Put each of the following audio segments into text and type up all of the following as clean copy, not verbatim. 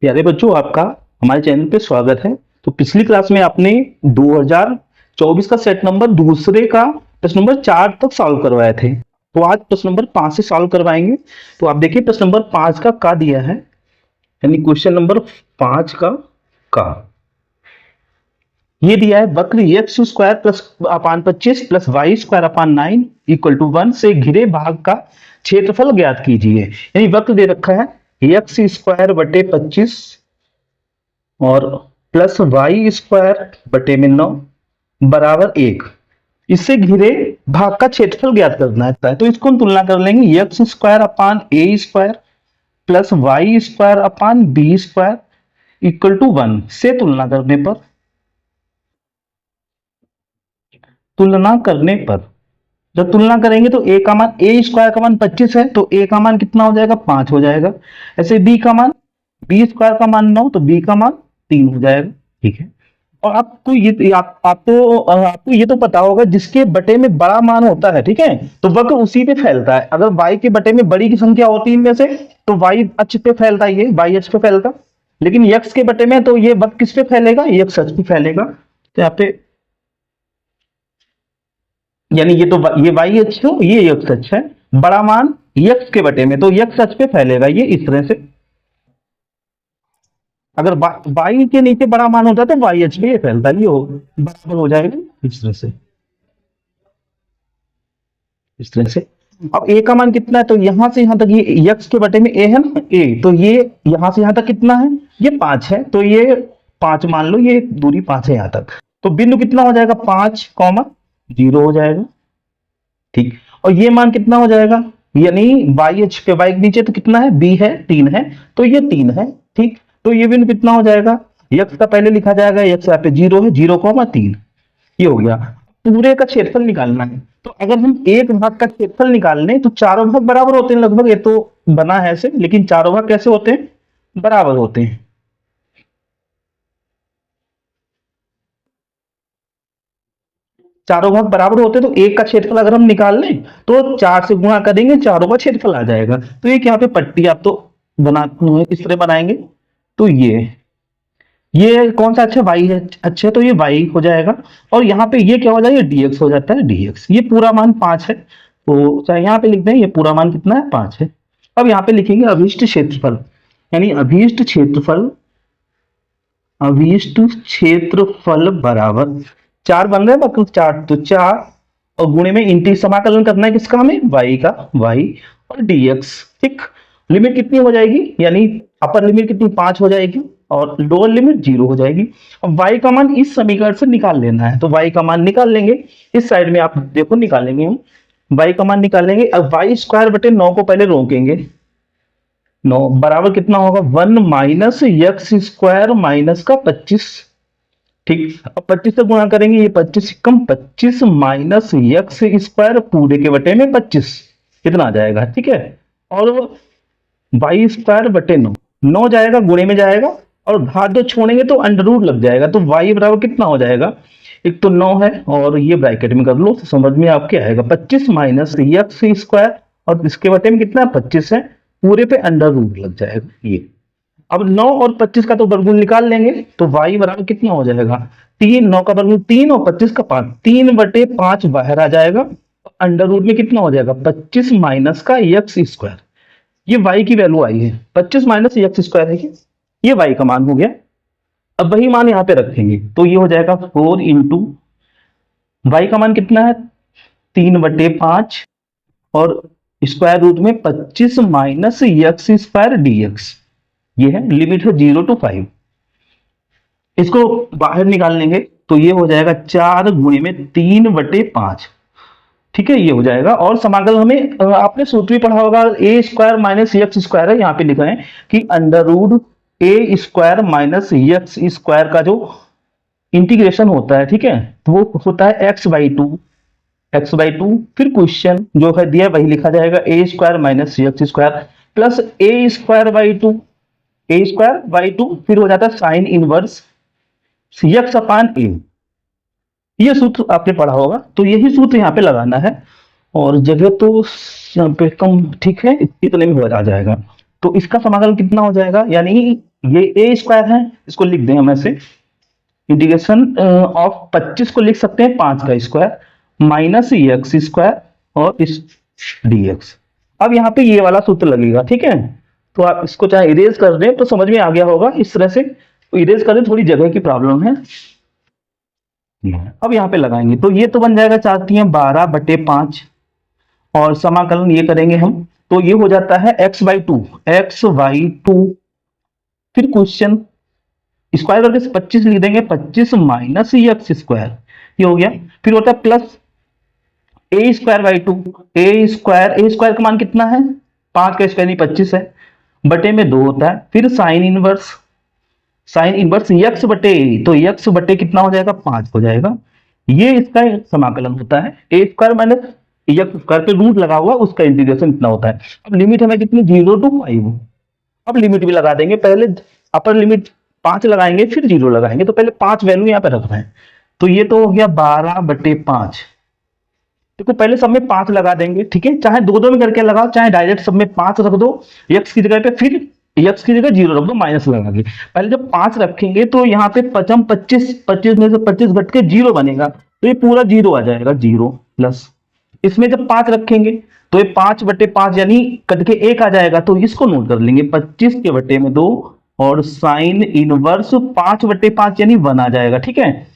प्यारे बच्चों, आपका हमारे चैनल पे स्वागत है। तो पिछली क्लास में आपने 2024 का सेट नंबर दूसरे का प्रश्न नंबर 4 तक सॉल्व करवाए थे। तो आज प्रश्न नंबर 5 से सॉल्व करवाएंगे। तो आप देखिए प्रश्न नंबर 5 का दिया है, यानी क्वेश्चन नंबर 5 का ये दिया है, वक्र x square plus upon 25 plus y square upon 9 equal to 1 से घिरे भाग का क्षेत्रफल ज्ञात कीजिए। यानी वक्र दे रखा है एक्स स्क्वायर बटे 25 और प्लस वाई स्क्वायर बटे में 9 बराबर 1। इससे घिरे भाग का क्षेत्रफल ज्ञात करना है। तो इसको हम तुलना कर लेंगे, x square upon a square plus y square upon b square equal to 1 से तुलना करने पर जब तुलना करेंगे तो ए का मान, ए स्क्वायर का मान 25 है तो ए का मान कितना हो जाएगा, 5 हो जाएगा। ऐसे बी का मान, बी स्क्वायर का मान 9 तो बी का मान 3 हो जाएगा। ठीक है। और आपको ये तो पता होगा, जिसके बटे में बड़ा मान होता है, ठीक है, तो वक्र उसी पे फैलता है। अगर y के बटे में बड़ी की संख्या होती है इनमें से तो y अक्ष पे फैलता है, ये y अक्ष पे फैलता। लेकिन x के बटे में तो ये वक्र किस पे फैलेगा, x अक्ष पे फैलेगा। तो यहाँ पे यानी ये y अक्ष हो, ये x अक्ष है, बड़ा मान x के बटे में तो x अक्ष पे फैलेगा, ये इस तरह से। अगर y के नीचे बड़ा मान होता है तो y अक्ष पे ये फैलता है, ये बराबर हो जाएगा इस तरह से, इस तरह से। अब a का मान कितना है, तो यहां से यहां तक ये x के बटे में a है ना, a, तो ये यहां से यहां तक कितना है, ये 5 है, तो ये 5 मान लो, ये दूरी 5 है यहां तक। तो बिंदु कितना हो जाएगा, 5,0 हो जाएगा। ठीक। और ये मान कितना हो जाएगा, यानी y अक्ष पे, y के नीचे तो कितना है, b है, 3 है, तो ये 3 है। ठीक। तो ये बिंदु कितना हो जाएगा, x का पहले लिखा जाएगा, x यहाँ पे 0 है, 0,3, ये हो गया। पूरे का क्षेत्रफल निकालना है, तो अगर हम एक भाग का क्षेत्रफल निकाल लें तो चारों भाग बराबर होते हैं लगभग। ये तो बना है ऐसे, लेकिन चारों भाग कैसे होते हैं, बराबर होते हैं। चारों भाग बराबर होते हैं, तो एक का क्षेत्रफल अगर हम निकाल लें तो 4 से गुणा करेंगे, चारों का क्षेत्रफल आ जाएगा। तो एक यहाँ पे पट्टी आप तो इस तरह बनाएंगे। तो ये कौन सा अच्छा, वाई है, अच्छा, तो ये वाई हो जाएगा। और यहाँ पे ये क्या हो जाएगा, डीएक्स हो जाता है, डीएक्स। ये पूरा मान 5 है, तो चाहे यहाँ पे लिख दें, ये पूरा मान कितना है, 5 है। अब यहाँ पे लिखेंगे अभीष्ट क्षेत्रफल, यानी अभीष्ट क्षेत्रफल बराबर 4 बन रहे हैं, मतलब 4, तो 4 और गुणे में इंटी समाकलन करना है किसका, हमें वाई का, वाई और डीएक्स। ठीक। लिमिट कितनी हो जाएगी, यानी अपर लिमिट कितनी, 5 हो जाएगी और लोअर लिमिट 0 हो जाएगी। अब y का मान इस समीकरण से निकाल लेना है, तो y का मान निकाल लेंगे। इस साइड में आप देखो निकालेंगे हम, y का मान निकालेंगे। अब वाई स्क्वायर बटे 9 को पहले रोकेंगे, 9 बराबर कितना होगा, 1 माइनस एक्स स्क्वायर माइनस का 25। ठीक। अब 25 से गुणा करेंगे, ये 25 कम 25 माइनस एक्स स्क्वायर पूरे के बटे में 25 कितना आ जाएगा। ठीक है। और वाई स्क्वायर बटे 9 जाएगा, गुणे में जाएगा, और घात जो छोड़ेंगे तो अंडर रूट लग जाएगा। तो y बराबर कितना हो जाएगा, एक तो 9 है और ये ब्रैकेट में कर लो तो समझ में आपके आएगा, 25 माइनस एक्स स्क्वायर और इसके बटे में कितना 25 है, पूरे पे अंडर रूट लग जाएगा ये। अब 9 और 25 का तो वर्गमूल निकाल लेंगे, तो y बराबर कितना हो जाएगा, 3, 9 का वर्गमूल 3 और 25 का 5, 3/5 बाहर आ जाएगा। अंडर रूट में कितना हो जाएगा, 25 माइनस का एक्स स्क्वायर, ये y की वैल्यू आई है, 25 माइनस एक्स स्क्वायर है, ये y का मान हो गया। अब वही मान यहाँ पे रखेंगे, तो ये हो जाएगा 4 इंटू वाई का मान कितना है, 3/5 और स्क्वायर रूट में 25 माइनस एक्स स्क्वायर डीएक्स, ये है, लिमिट है 0 to 5। इसको बाहर निकाल लेंगे तो ये हो जाएगा 4 गुणे में 3/5। ठीक है, ये हो जाएगा। और समाकलन हमें आपने सूत्र भी पढ़ा होगा, ए स्क्वायर माइनस एक्स स्क्वायर है, यहाँ पे लिखा है कि अंडर रूट ए स्क्वायर माइनस एक्स स्क्वायर का जो इंटीग्रेशन होता है, ठीक है, तो वो होता है x/2, फिर क्वेश्चन जो है दिया वही लिखा जाएगा, A square minus X square plus A square by two, फिर हो जाता है sine inverse X upon A. ये सूत्र आपने पढ़ा होगा, तो यही सूत्र यहाँ पे लगाना है। और जगह तो यहाँ पे कम, ठीक है, इतने में हो आ जाएगा। तो इसका समाकलन कितना हो जाएगा, यानी ये ए स्क्वायर है, इसको लिख दें हम ऐसे, इंटीग्रेशन ऑफ 25 को लिख सकते हैं 5 का स्क्वायर माइनस एक्स स्क्वायर और इस dx। अब यहाँ पे ये वाला सूत्र लगेगा, ठीक है। तो आप इसको चाहे इरेज कर दें तो समझ में आ गया होगा, इस तरह से इरेज कर दें, थोड़ी जगह की प्रॉब्लम है। अब यहाँ पे लगाएंगे तो ये तो बन जाएगा 4×12 और समाकलन ये करेंगे हम तो ये हो जाता है x/2 x/2। फिर क्वेश्चन स्क्वायर करके 25 लिख देंगे, 25 माइनस एक्स स्क्वायर, ये हो गया। फिर होता है प्लस a²/2, a² का मान कितना है, 5 का स्क्वायर नहीं 25 है, बटे में 2 होता है। फिर साइन इनवर्स x बटे a, तो x बटे कितना हो जाएगा 5 हो जाएगा। ये इसका समाकलन होता है, a² माइनस x² पे रूट लगा हुआ उसका इंटीग्रेशन इतना होता है। अब लिमिट हमें कितनी 0 to 5। अब लिमिट भी लगा देंगे, पहले अपर लिमिट 5 लगाएंगे फिर 0 लगाएंगे, तो पहले 5 वैल्यू यहाँ पे रख रहे हैं। तो ये तो हो गया 12/5। देखो पहले सब में 5 लगा देंगे, ठीक है, चाहे दो दो में करके लगाओ चाहे डायरेक्ट सब में 5 रख दो x की जगह पे, फिर x की जगह 0 रख दो माइनस लगा के। पहले जब 5 रखेंगे तो यहाँ पे 25 में से 25 घट के 0 बनेगा, तो ये पूरा 0 आ जाएगा, 0 प्लस इसमें जब 5 रखेंगे तो ये 5/5 यानी कट के 1 आ जाएगा, तो इसको नोट कर लेंगे 25 के बटे में 2 और साइन इनवर्स 5/5 यानी 1 आ जाएगा, ठीक है।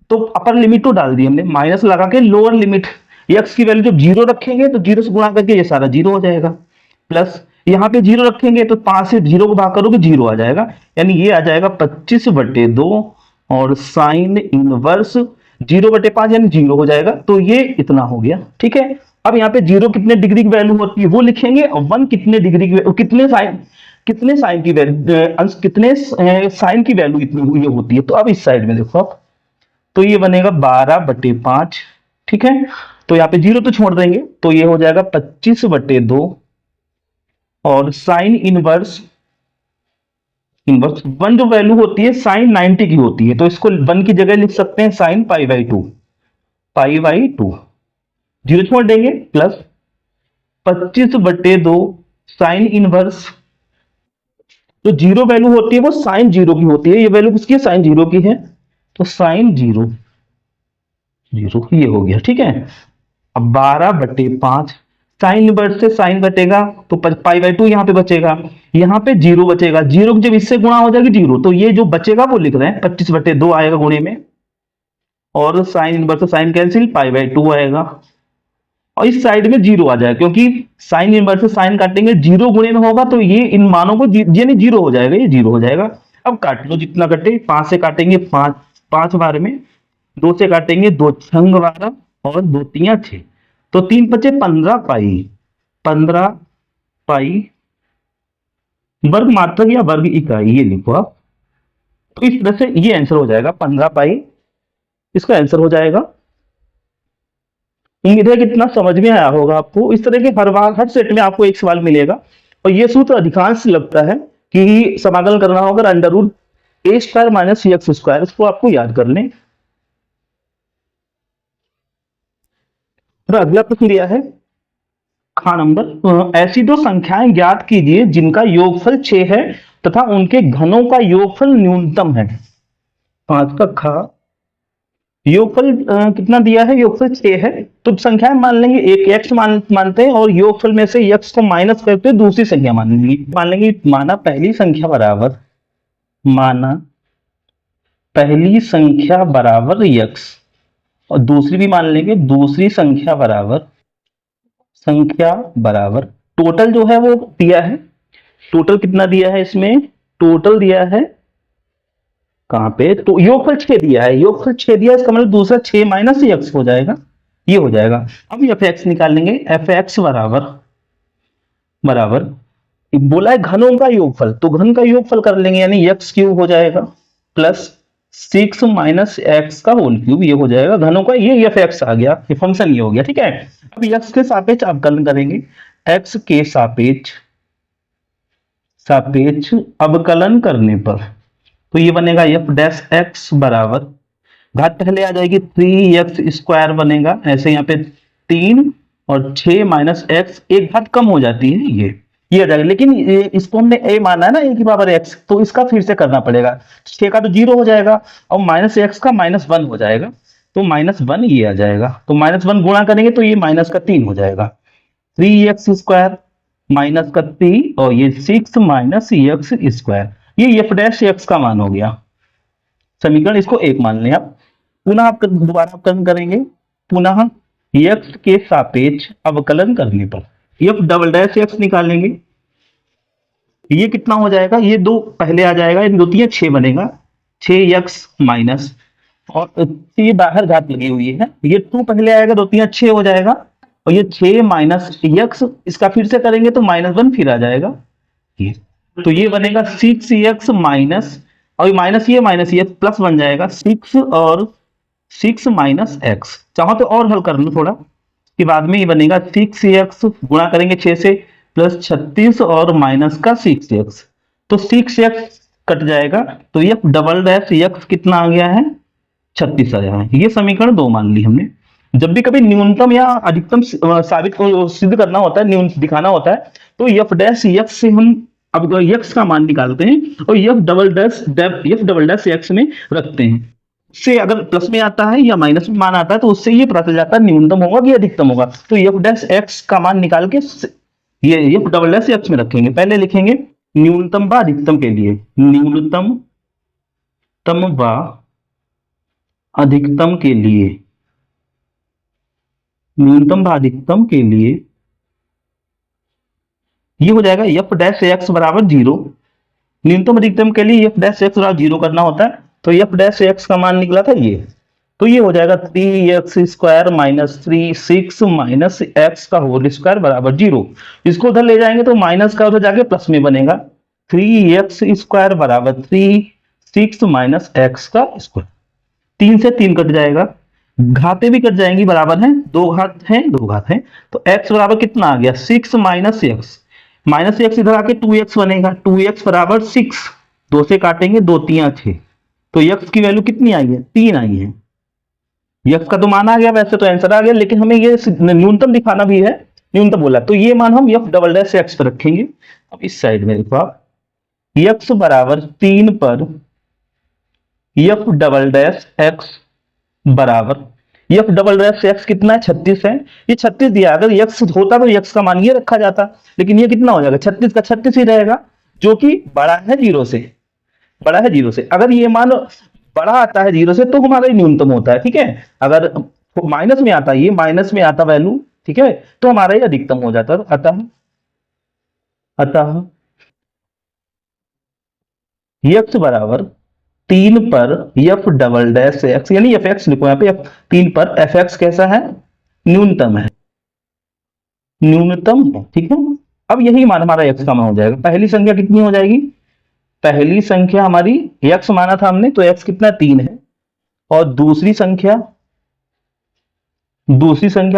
तो अपर लिमिट तो डाल दी हमने, माइनस लगा के लोअर लिमिट x की वैल्यू जब 0 रखेंगे तो 0 से गुणा करके ये सारा 0 हो जाएगा, प्लस यहाँ पे 0 रखेंगे तो 5 से 0 को भाग करोगे 0 आ जाएगा, यानी ये आ जाएगा 25/2 और साइन इनवर्स 0/5 यानी 0 हो जाएगा, तो ये इतना हो गया, ठीक है। अब यहाँ पे 0 कितने डिग्री की वैल्यू होती है वो लिखेंगे और 1 कितने डिग्री की, कितने साइन की वैल्यू, कितने साइन की वैल्यू इतनी होती है। तो अब इस साइड में देखो आप, तो ये बनेगा 12/5, ठीक है। तो यहाँ पे 0 तो छोड़ देंगे, तो ये हो जाएगा 25/2 और साइन इनवर्स 1 जो वैल्यू होती है साइन 90 की होती है, तो इसको 1 की जगह लिख सकते हैं साइन π/2 0 छोड़ देंगे, प्लस 25/2 साइन इनवर्स, जो 0 वैल्यू होती है वो साइन 0 की होती है, ये वैल्यू किसकी है साइन 0 की है, तो साइन 0 ये हो गया, ठीक है। अब 12/5 साइन इनवर्स से साइन घटेगा तो π/2 यहाँ पे बचेगा, यहाँ पे 0 बचेगा, 0 जब इससे गुणा हो जाएगी 0, तो ये जो बचेगा वो लिख रहे हैं 25/2 आएगा गुणे में, और साइन इनवर्स से साइन कैंसिल π/2 आएगा, और इस साइड में 0 आ जाएगा क्योंकि साइन इनवर्स से साइन काटेंगे 0 गुणे में होगा, तो ये इन मानों को यानी 0 हो जाएगा, ये 0 हो जाएगा। अब काट लो जितना कटे, 5 से काटेंगे 5 बार में, 2 से काटेंगे 2 छंग 12 और 2 3 6, तो 3 बचे 15 पाई वर्ग मात्रक या वर्ग इकाई, ये लिखो आप। तो इस तरह से ये आंसर हो जाएगा 15 पाई, इसका आंसर हो जाएगा। उम्मीद है कितना समझ में आया होगा आपको। इस तरह के हर बार हर सेट में आपको एक सवाल मिलेगा, और ये सूत्र अधिकांश लगता है कि समाकलन करना होगा √a² माइनस x², इसको आपको याद कर लें। अगला प्रश्न दिया है खा नंबर, ऐसी दो संख्याएं ज्ञात कीजिए जिनका योगफल 6 है तथा उनके घनों का योगफल न्यूनतम है। 5 का खा, योगफल कितना दिया है, योगफल 6 है, तो संख्याएं मान लेंगे, एक x मानते हैं और योगफल में से x को माइनस करके दूसरी संख्या मान लेंगे, माना पहली संख्या बराबर x, और दूसरी भी मान लेंगे दूसरी संख्या बराबर टोटल जो है वो दिया है, टोटल कितना दिया है इसमें, टोटल दिया है कहां पे, तो योगफल 6 दिया है, योगफल 6 दिया है, इसका मतलब दूसरा 6 माइनस x हो जाएगा, ये हो जाएगा। अब f(x) निकाल लेंगे, f(x) बराबर बोला है घनों का योगफल, तो घन का योगफल कर लेंगे यानी x³ हो जाएगा प्लस 6 माइनस x का होल क्यूब, ये हो जाएगा घनों का, ये f(x) आ गया, ये फंक्शन ये हो गया, ठीक है। अब x के सापेक्ष अवकलन करेंगे, x के सापेक्ष अवकलन करने पर तो ये बनेगा f' बराबर, घात पहले आ जाएगी 3x² बनेगा, ऐसे यहाँ पे 3 और 6 माइनस x, एक घात कम हो जाती है, ये ये आ जाएगा, लेकिन इसको हमने a माना है ना, a की पावर x, तो इसका फिर से करना पड़ेगा। 6 का तो 0 हो जाएगा और माइनस एक्स का -1 हो जाएगा, तो -1 ये आ जाएगा। तो -1 गुणा करेंगे तो ये माइनस का 3 हो जाएगा। 3x² माइनस का 3 और ये 6 माइनस x², ये f डैश x का मान हो गया। समीकरण इसको 1 मान लें आप। पुनः आप दोबारा अवकलन करेंगे, पुनः x के सापेक्ष अवकलन करने पर f डबल डैश x निकालेंगे। ये कितना हो जाएगा, ये 2 पहले आ जाएगा, इन 2 3 6 बनेगा, 6x माइनस, और ये बाहर घात लगी हुई है, ये 2 पहले आएगा, 2 3 6 हो जाएगा, और ये 6 माइनस x, इसका फिर से करेंगे तो -1 फिर आ जाएगा ये, तो ये बनेगा 6x माइनस, और माइनस ये प्लस बन जाएगा 6 और 6 माइनस x। चाहो तो और हल कर लो थोड़ा, कि बाद में ये बनेगा 6x गुणा करेंगे 6 से प्लस 36 और माइनस का 6x, तो 6x कट जाएगा, तो ये डबल डैश x कितना आ गया है, 36 आया है। ये समीकरण 2 मान ली हमने। जब भी कभी न्यूनतम या अधिकतम साबित सिद्ध करना होता है, न्यून दिखाना होता है, तो f डैश x से हम अब x का मान निकालते हैं और f डबल डैश x में रखते हैं। से अगर प्लस में आता है या माइनस में मान आता है तो उससे ये पता चल जाता है न्यूनतम होगा कि अधिकतम होगा। तो f डैश x का मान निकाल के ये f डबल डैश x में रखेंगे। पहले लिखेंगे न्यूनतम व अधिकतम के लिए, न्यूनतम व अधिकतम के लिए, न्यूनतम व अधिकतम के लिए ये हो जाएगा f डैश x बराबर 0। न्यूनतम अधिकतम के लिए f डैश x बराबर 0 करना होता है, तो f डैश x का मान निकला था ये, तो ये हो जाएगा 3x² माइनस 6 माइनस x का होल स्क्वायर बराबर 0। इसको उधर ले जाएंगे तो माइनस का उधर जाके प्लस में बनेगा, 3x² बराबर 3 6 माइनस x का स्क्वायर। 3 से 3 कट जाएगा, घातें भी कट जाएंगी, बराबर है, 2 घात है 2 घात है, तो x बराबर कितना आ गया 6 माइनस x इधर आके 2x बनेगा, 2x बराबर 6, 2 से काटेंगे 2 3 6, तो x की वैल्यू कितनी आई है 3 आई है। x का तो मान आ गया, वैसे तो आंसर आ गया, लेकिन हमें ये न्यूनतम दिखाना भी है, न्यूनतम बोला, तो ये मान हम f डबल डैश x पर रखेंगे। अब इस साइड में देखो आप, x बराबर 3 पर f डबल डैश x बराबर, f डबल डैश x कितना है 36 है, ये 36 दिया, अगर x होता तो x का मान ये रखा जाता, लेकिन ये कितना हो जाएगा 36 का 36 ही रहेगा, जो कि बड़ा है 0 से, बड़ा है 0 से। अगर ये मान बड़ा आता है 0 से तो हमारा ही न्यूनतम होता है, ठीक है। अगर माइनस में आता है, ये माइनस में आता वैल्यू, ठीक है, तो हमारा ही अधिकतम हो जाता है। अतः x बराबर 3 पर f डबल डैश x, यानी fx लिखो यहाँ पे, 3 पर fx कैसा है, न्यूनतम है, न्यूनतम है, ठीक है। अब यही मान हमारा x का मान हो जाएगा। पहली संख्या कितनी हो जाएगी, पहली संख्या हमारी x माना था हमने, तो x कितना 3 है, और दूसरी संख्या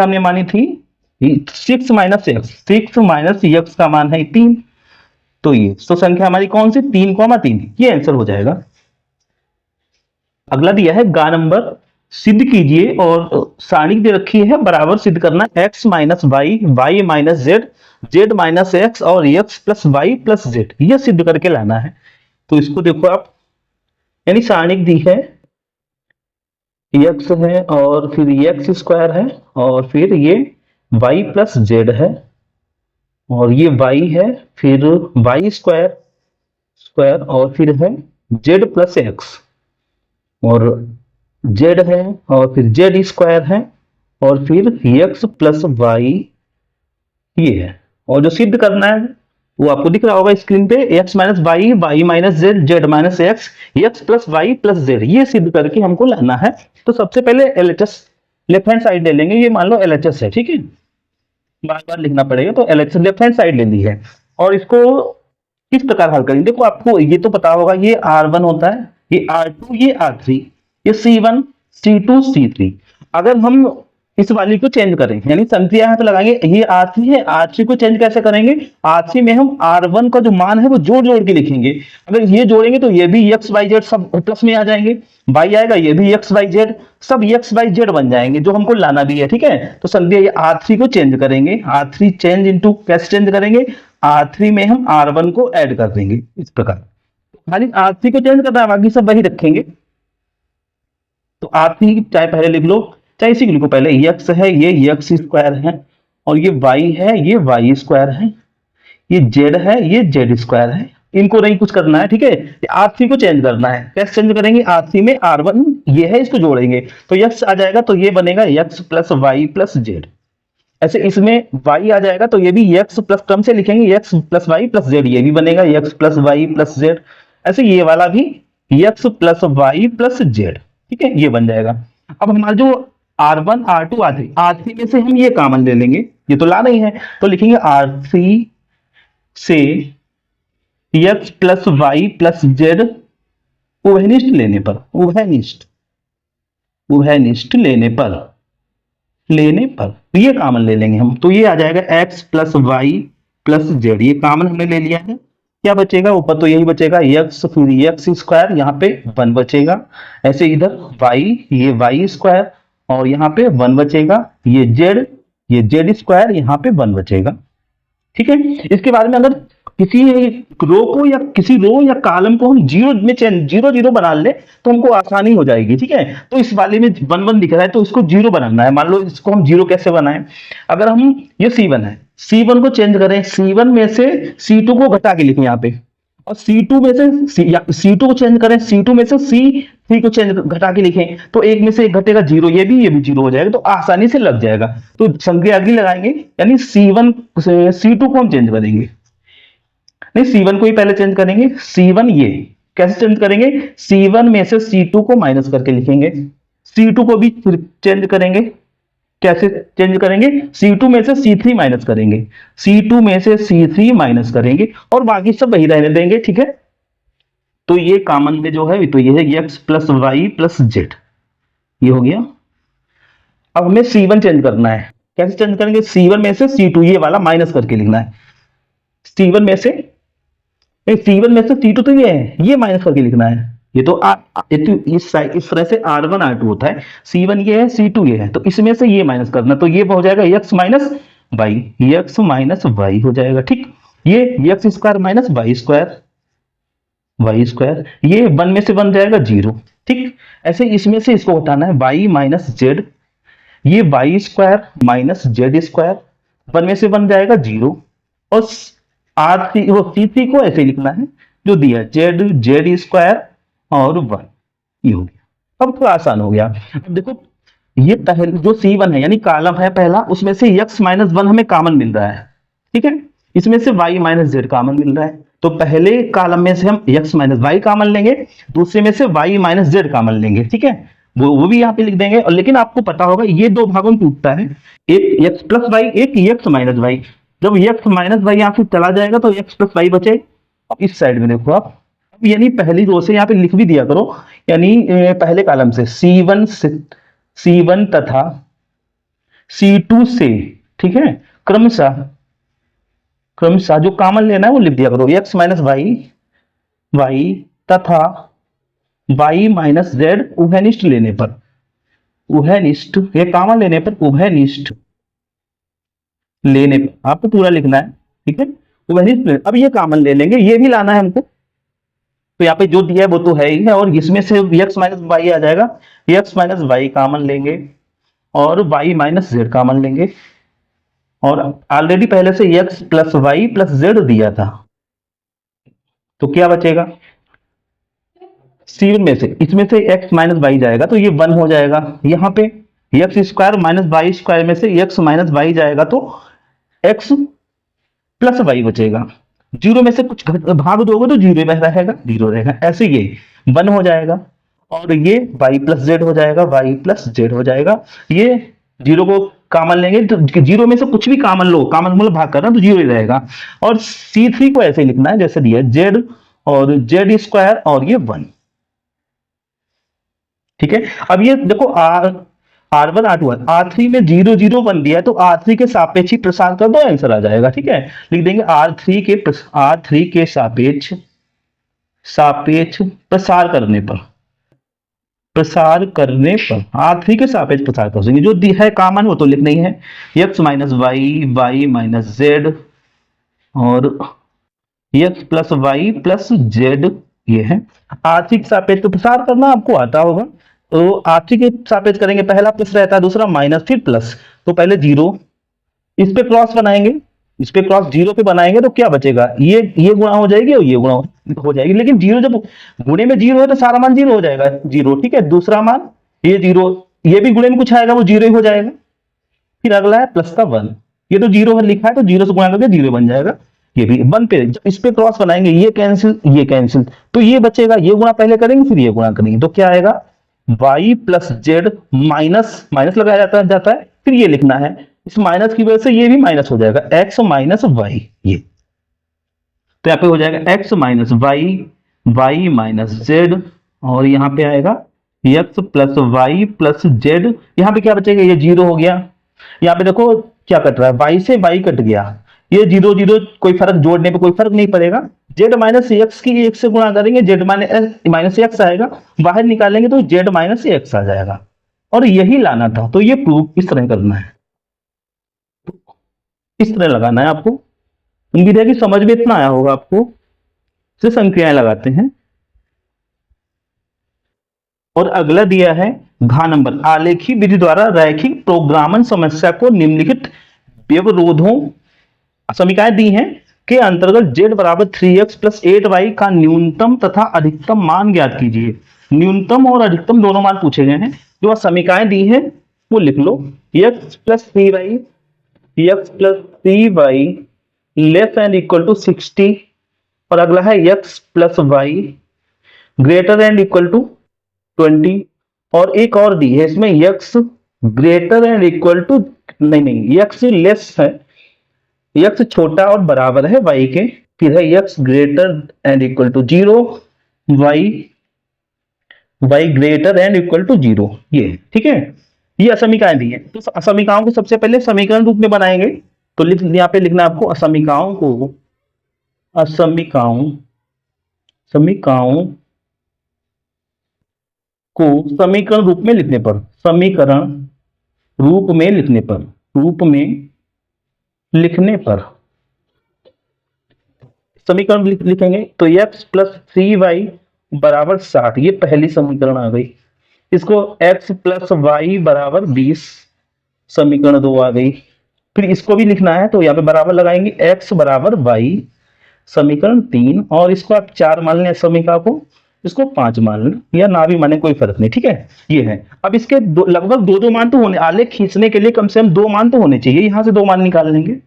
हमने मानी थी 6 माइनस x का मान है 3, तो ये तो संख्या हमारी कौन सी 3,3, ये आंसर हो जाएगा। अगला दिया है गा नंबर, सिद्ध कीजिए, और सारणी दे रखी है, बराबर सिद्ध करना x minus y, y minus z, z minus x और x plus y plus z, यह सिद्ध करके लाना है। तो इसको देखो आप, यानी सारणी दी है, x है और फिर x² है और फिर ये y प्लस जेड है, और ये y है, फिर y² और फिर है z प्लस एक्स, और z है और फिर z² है, और फिर x प्लस वाई ये है। और जो सिद्ध करना है वो आपको दिख रहा होगा स्क्रीन पे, x minus y, y minus z, z minus x, x plus y plus z, ये सिद्ध करके हमको लाना है। तो सबसे पहले LHS लेफ्ट हैंड साइड ले लेंगे, ये मान लो LHS है, ठीक है, बार बार लिखना पड़ेगा, तो LHS लेफ्ट हैंड साइड ले ली है। और इसको किस प्रकार हल करेंगे, देखो आपको ये तो पता होगा, ये R1 होता है, ये R2, ये R3, ये C1 C2 C3। अगर हम इस वाली को चेंज करें, यानी संख्या यहाँ पे लगाएंगे, ये R3 है, R3 को चेंज कैसे करेंगे, R3 में हम R1 का जो मान है वो जोड़ जोड़ के लिखेंगे। अगर ये जोड़ेंगे तो ये भी एक्स वाई जेड सब प्लस में आ जाएंगे, y आएगा, ये भी एक्स वाई जेड, सब एक्स वाई जेड बन जाएंगे जो हमको लाना भी है। ठीक है, तो संख्या ये R3 को चेंज करेंगे, R3 चेंज इनटू कैसे चेंज करेंगे, R3 में हम R1 को ऐड कर देंगे इस प्रकार। खाली R3 को चेंज करना है, बाकी सब वही रखेंगे। तो R3 चाहे पहले लिख लो चाहे इसी को लिखो, पहले x है, ये x स्क्वायर है, और ये y है, ये y स्क्वायर है, ये z है, ये z स्क्वायर है। इनको नहीं कुछ करना है। ठीक है, R3 को चेंज करना है, कैसे चेंज करेंगे, R3 में R1 ये है, इसको जोड़ेंगे तो x आ जाएगा, तो ये बनेगा x plus y plus z. ऐसे इसमें y आ जाएगा तो ये भी x प्लस टर्म से लिखेंगे, x plus y plus z, ये भी बनेगा x plus y plus z. ऐसे ये वाला भी x plus y plus z. ठीक है, ये बन जाएगा। अब हमारा जो R1 R2 R3 में से हम ये कॉमन ले लेंगे, ये तो ला नहीं है, तो लिखेंगे R3 से x plus y plus z उभयनिष्ठ लेने पर, उभयनिष्ठ लेने पर ये कॉमन ले लेंगे हम, तो ये आ जाएगा x plus y plus z, ये कॉमन हमने ले लिया है। क्या बचेगा, ऊपर तो यही बचेगा x, फिर x स्क्वायर, यहाँ पे 1 बचेगा। ऐसे इधर y, ये y स्क्वायर, और यहाँ पे 1 बचेगा, ये z स्क्वायर, यहाँ पे 1 बचेगा। ठीक है, इसके बाद में अगर किसी रो को या किसी रो या कॉलम को हम जीरो में चेंज जीरो जीरो बना ले तो हमको आसानी हो जाएगी। ठीक है, तो इस वाले में 1 1 दिख रहा है तो इसको जीरो बनाना है। मान लो इसको हम जीरो कैसे बनाएं, अगर हम ये C1 है, C1 को चेंज करें, C1 में से C2 को घटा के लिखें यहाँ पे, और C2 में से C2 को चेंज करें, C2 में से C3 को चेंज घटा के लिखें, तो एक में से एक घटेगा जीरो, ये भी जीरो हो जाएगा, तो आसानी से लग जाएगा। तो संख्या अगली लगाएंगे, यानी C1 C2 को हम चेंज करेंगे, नहीं C1 को ही पहले चेंज करेंगे। C1 ये कैसे चेंज करेंगे, C1 में से C2 को माइनस करके लिखेंगे, C2 को भी चेंज करेंगे, कैसे चेंज करेंगे, C2 में से C3 माइनस करेंगे, C2 में से C3 माइनस करेंगे, और बाकी सब वही रहने देंगे। ठीक है, तो ये कॉमन में जो है तो ये है x plus y plus z, ये हो गया। अब हमें C1 चेंज करना है, कैसे चेंज करेंगे, C1 में से C2 ये वाला माइनस करके लिखना है, C1 में से C2 तो ये है, ये माइनस करके लिखना है। ये तो इस तरह से R1 R2 होता है, C1 ये है, C2 ये है, तो इसमें से ये माइनस करना, तो ये हो जाएगा x माइनस वाई हो जाएगा। ठीक, ये x square minus y square, ये 1 में से बन जाएगा 0। ठीक, ऐसे इसमें से इसको हटाना है, y माइनस जेड, ये y square minus z square, 1 में से बन जाएगा 0, और C3 को ऐसे लिखना है जो दिया जेड स्क्वायर और 1, ये हो गया। अब थोड़ा आसान हो गया। अब देखो ये पहले जो C1 है यानी कॉलम है पहला, उसमें से x माइनस 1 हमें कॉमन मिल रहा है। ठीक है, इसमें से y माइनस जेड कॉमन मिल रहा है, तो पहले कॉलम में से हम x माइनस वाई कॉमन लेंगे, दूसरे में से y माइनस जेड कॉमन लेंगे। ठीक है, वो भी यहाँ पे लिख देंगे। और लेकिन आपको पता होगा ये दो भागों में टूटता है, एक x प्लस वाई, एक x माइनस वाई। जब x माइनस वाई यहाँ से चला जाएगा तो x प्लस वाई बचे। अब इस साइड में देखो आप, अब यानी पहली रो से यहाँ पे लिख भी दिया करो, यानी पहले कॉलम से C1 तथा C2 से, ठीक है, क्रमशः जो कॉमन लेना है वो लिख दिया करो, x माइनस वाई तथा y माइनस जेड उभयनिष्ठ लेने पर, ये कॉमन लेने पर उभयनिष्ठ लेने पर आपको पूरा लिखना है। ठीक है, उभयनिष्ठ। अब ये कॉमन ले लेंगे, ये भी लाना है हमको, तो यहाँ पे जो दिया है वो तो है ही है, और इसमें से x माइनस वाई आ जाएगा, x माइनस वाई कॉमन लेंगे और y माइनस जेड कॉमन लेंगे, और ऑलरेडी पहले से x plus y plus z दिया था, तो क्या बचेगा, C1 में से इसमें से x माइनस वाई जाएगा तो ये 1 हो जाएगा, यहाँ पे x square minus y square में से x माइनस वाई जाएगा तो x प्लस वाई बचेगा, 0 में से कुछ भाग दोगे तो 0 में रहेगा, ऐसे ये 1 हो जाएगा, और ये y प्लस जेड हो जाएगा, ये 0 को कॉमन लेंगे तो 0 में से कुछ भी कॉमन लो, कॉमन मतलब भाग करना तो 0 ही रहेगा, और C3 को ऐसे लिखना है जैसे दिया z और जेड स्क्वायर और ये 1। ठीक है, अब ये देखो R1 R2 R3 में 0 0 1 दिया है तो R3 के सापेक्ष ही प्रसार कर दो, आंसर आ जाएगा। ठीक है, लिख देंगे R3 के सापेक्ष सापेक्ष प्रसार करने पर R3 के सापेक्ष प्रसार कर देंगे। जो दी है कॉमन वो तो लिखना ही है, x minus y y minus z और x plus y plus z, ये है R3 के सापेक्ष तो प्रसार करना आपको आता होगा। तो R3 के सापेक्ष करेंगे, पहला प्लस रहता है, दूसरा माइनस फिर प्लस, तो पहले जीरो, इस पे क्रॉस बनाएंगे, इस पे क्रॉस जीरो पे बनाएंगे तो क्या बचेगा, ये गुणा हो जाएगी और ये गुणा हो जाएगी। लेकिन जीरो जब गुणे में जीरो है तो सारा मान जीरो हो जाएगा, जीरो। ठीक है, दूसरा मान ये जीरो, ये भी गुणे में कुछ आएगा वो जीरो ही हो जाएगा। फिर अगला है प्लस का 1, ये तो जीरो है लिखा है तो जीरो से गुणा करके जीरो बन जाएगा। ये भी 1 पे, जब इस पे क्रॉस बनाएंगे ये कैंसिल, तो ये बचेगा, ये गुणा पहले करेंगे फिर ये गुणा करेंगे, तो क्या आएगा y plus Z minus minus लगाया जाता है, फिर ये लिखना है, इस माइनस की वजह से ये भी माइनस हो जाएगा, x माइनस वाई, ये तो यहाँ पे हो जाएगा x minus y y minus z, और यहाँ पे आएगा x plus y plus z. यहाँ पे क्या बचेगा, ये जीरो हो गया, यहाँ पे देखो क्या कट रहा है, y से y कट गया, ये जीरो जीरो कोई फर्क, जोड़ने पे कोई फर्क नहीं पड़ेगा। जेड माइनस एक्स की एक से गुणा करेंगे, जेड माइनस एक्स आएगा, बाहर निकालेंगे तो जेड माइनस एक्स आ जाएगा, और यही लाना था। तो ये प्रूफ इस तरह करना है, इस तरह लगाना है आपको। उम्मीद है कि समझ में इतना आया होगा आपको। से संख्याएं लगाते हैं, और अगला दिया है घ नंबर, आलेखी विधि द्वारा रैखिक प्रोग्रामन समस्या को निम्नलिखित व्यवरोधों समीकरण दी हैं के अंतर्गत z बराबर 3x प्लस 8y का न्यूनतम तथा अधिकतम मान ज्ञात कीजिए। न्यूनतम और अधिकतम दोनों मान पूछे गए हैं। जो समीकरण दी है वो लिख लो, x plus 3y less and equal to 60, और अगला है x plus y greater and equal to 20, और एक और दी है इसमें x greater and equal to नहीं x लेस है, x छोटा और बराबर है y के, फिर है x greater and equal to 0, y greater and equal to 0, ये ठीक है। ये असमीकरण दी है, तो असमीकरणों को सबसे पहले समीकरण रूप में बनाएंगे। तो यहाँ पे लिखना आपको समीकरणों को समीकरण रूप में लिखने पर, समीकरण लिखेंगे तो x प्लस 3y बराबर 60, ये पहली समीकरण आ गई। इसको x प्लस वाई बराबर 20, समीकरण 2 आ गई। फिर इसको भी लिखना है तो यहाँ पे बराबर लगाएंगे, x बराबर y, समीकरण 3, और इसको आप 4 मान लें समीकरण को, इसको 5 मान लें या ना भी माने कोई फर्क नहीं। ठीक है, ये है। अब इसके लगभग दो मान तो होने, आलेख खींचने के लिए कम से कम 2 मान तो होने चाहिए, यहां से 2 मान निकाल लेंगे।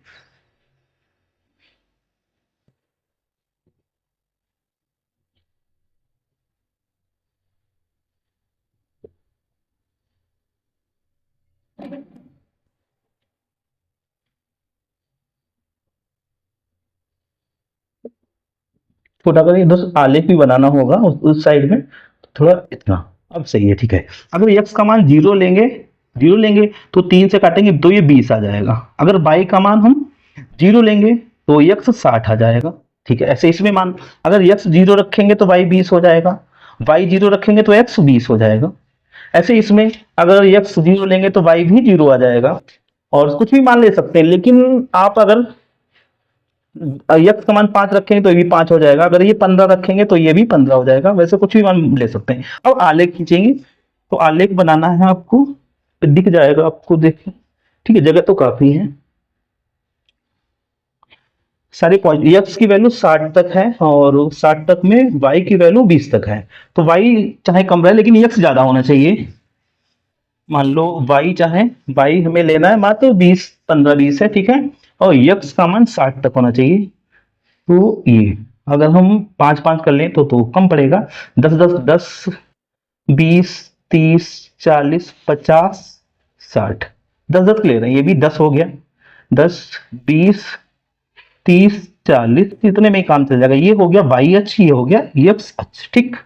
छोटा करिए, दोस्त आलेख भी बनाना होगा उस साइड में, थोड़ा इतना। अब सही है, ठीक है। अगर x का मान 0 लेंगे तो 3 से काटेंगे तो ये 20 आ जाएगा। अगर y का मान हम 0 लेंगे तो x 60 आ जाएगा। ठीक है, ऐसे इसमें मान अगर x 0 रखेंगे तो y 20 हो जाएगा, y 0 रखेंगे तो x 20 हो जाएगा। ऐसे इसमें अगर x 0 लेंगे तो y भी 0 आ जाएगा, और कुछ भी मान ले सकते हैं। लेकिन आप अगर x का मान 5 रखेंगे तो ये भी 5 हो जाएगा, अगर ये 15 रखेंगे तो ये भी 15 हो जाएगा। वैसे कुछ भी मान ले सकते हैं। अब आलेख खींचेंगे, तो आलेख बनाना है आपको, दिख जाएगा आपको, देखिए। ठीक है, जगह तो काफी है। सारे पॉइंट, x की वैल्यू 60 तक है और 60 तक में y की वैल्यू 20 तक है, तो y चाहे कम रहे लेकिन x ज्यादा होना चाहिए। मान लो y हमें लेना है मात्र 20, 15, 20 है, ठीक है, और x का मान 60 तक होना चाहिए। तो ये अगर हम 5-5 कर लें तो कम पड़ेगा, 10-10, 20, 30, 40, 50, 60, 10-10 ले रहे हैं, ये भी 10 हो गया, 10, 20, 30, 40, इतने में ही काम चल जाएगा। ये हो गया y अक्ष, ये हो गया x अक्ष। ठीक,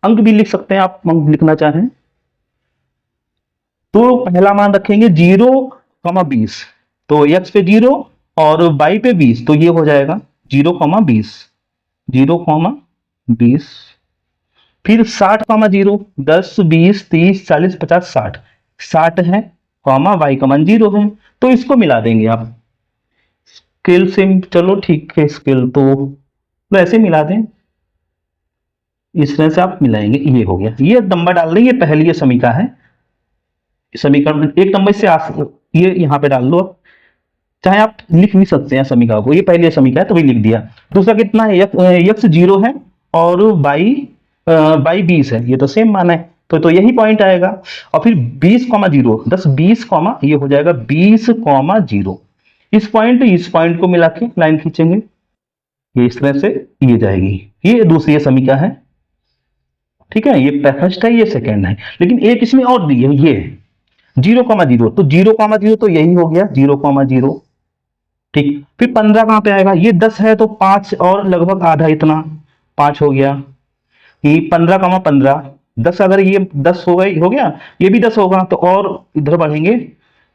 अंक भी लिख सकते हैं आप, अंक लिखना चाहें तो पहला मान रखेंगे 0,20, तो x पे 0 और y पे 20, तो ये हो जाएगा 0,20, 0,20। फिर 60,0, 10, 20, 30, 40, 50, 60, 60 है, कॉमा y का मान 0 है, तो इसको मिला देंगे आप स्केल से। चलो ठीक है, स्केल तो ऐसे मिला दें, इस तरह से आप मिलाएंगे, ये हो गया, ये नंबर डाल देंगे, पहली ये समीकरण है, समीकरण एक नंबर से ये यहाँ पे डाल दो, चाहे आप लिख भी सकते हैं समीकरण को, ये पहली समीकरण है तो भी लिख दिया। दूसरा कितना है, x 0 है और y 20 है, ये तो सेम माना है, तो यही पॉइंट आएगा। और फिर 20,0, 10, 20, ये हो जाएगा 20,0। इस पॉइंट को मिला के लाइन खींचेंगे, ये इस तरह से ये जाएगी, ये दूसरी समीकरण है, ठीक है, ये फर्स्ट है, ये सेकंड है, लेकिन एक इसमें और दी है, ये 0,0, तो 0,0 तो यही हो गया 0,0, ठीक। फिर 15 कहां पे आएगा, ये 10 है तो 5 और लगभग आधा इतना 5 हो गया, ये 15,15, 10 अगर ये 10 हो गया, ये भी 10 होगा, तो और इधर बढ़ेंगे,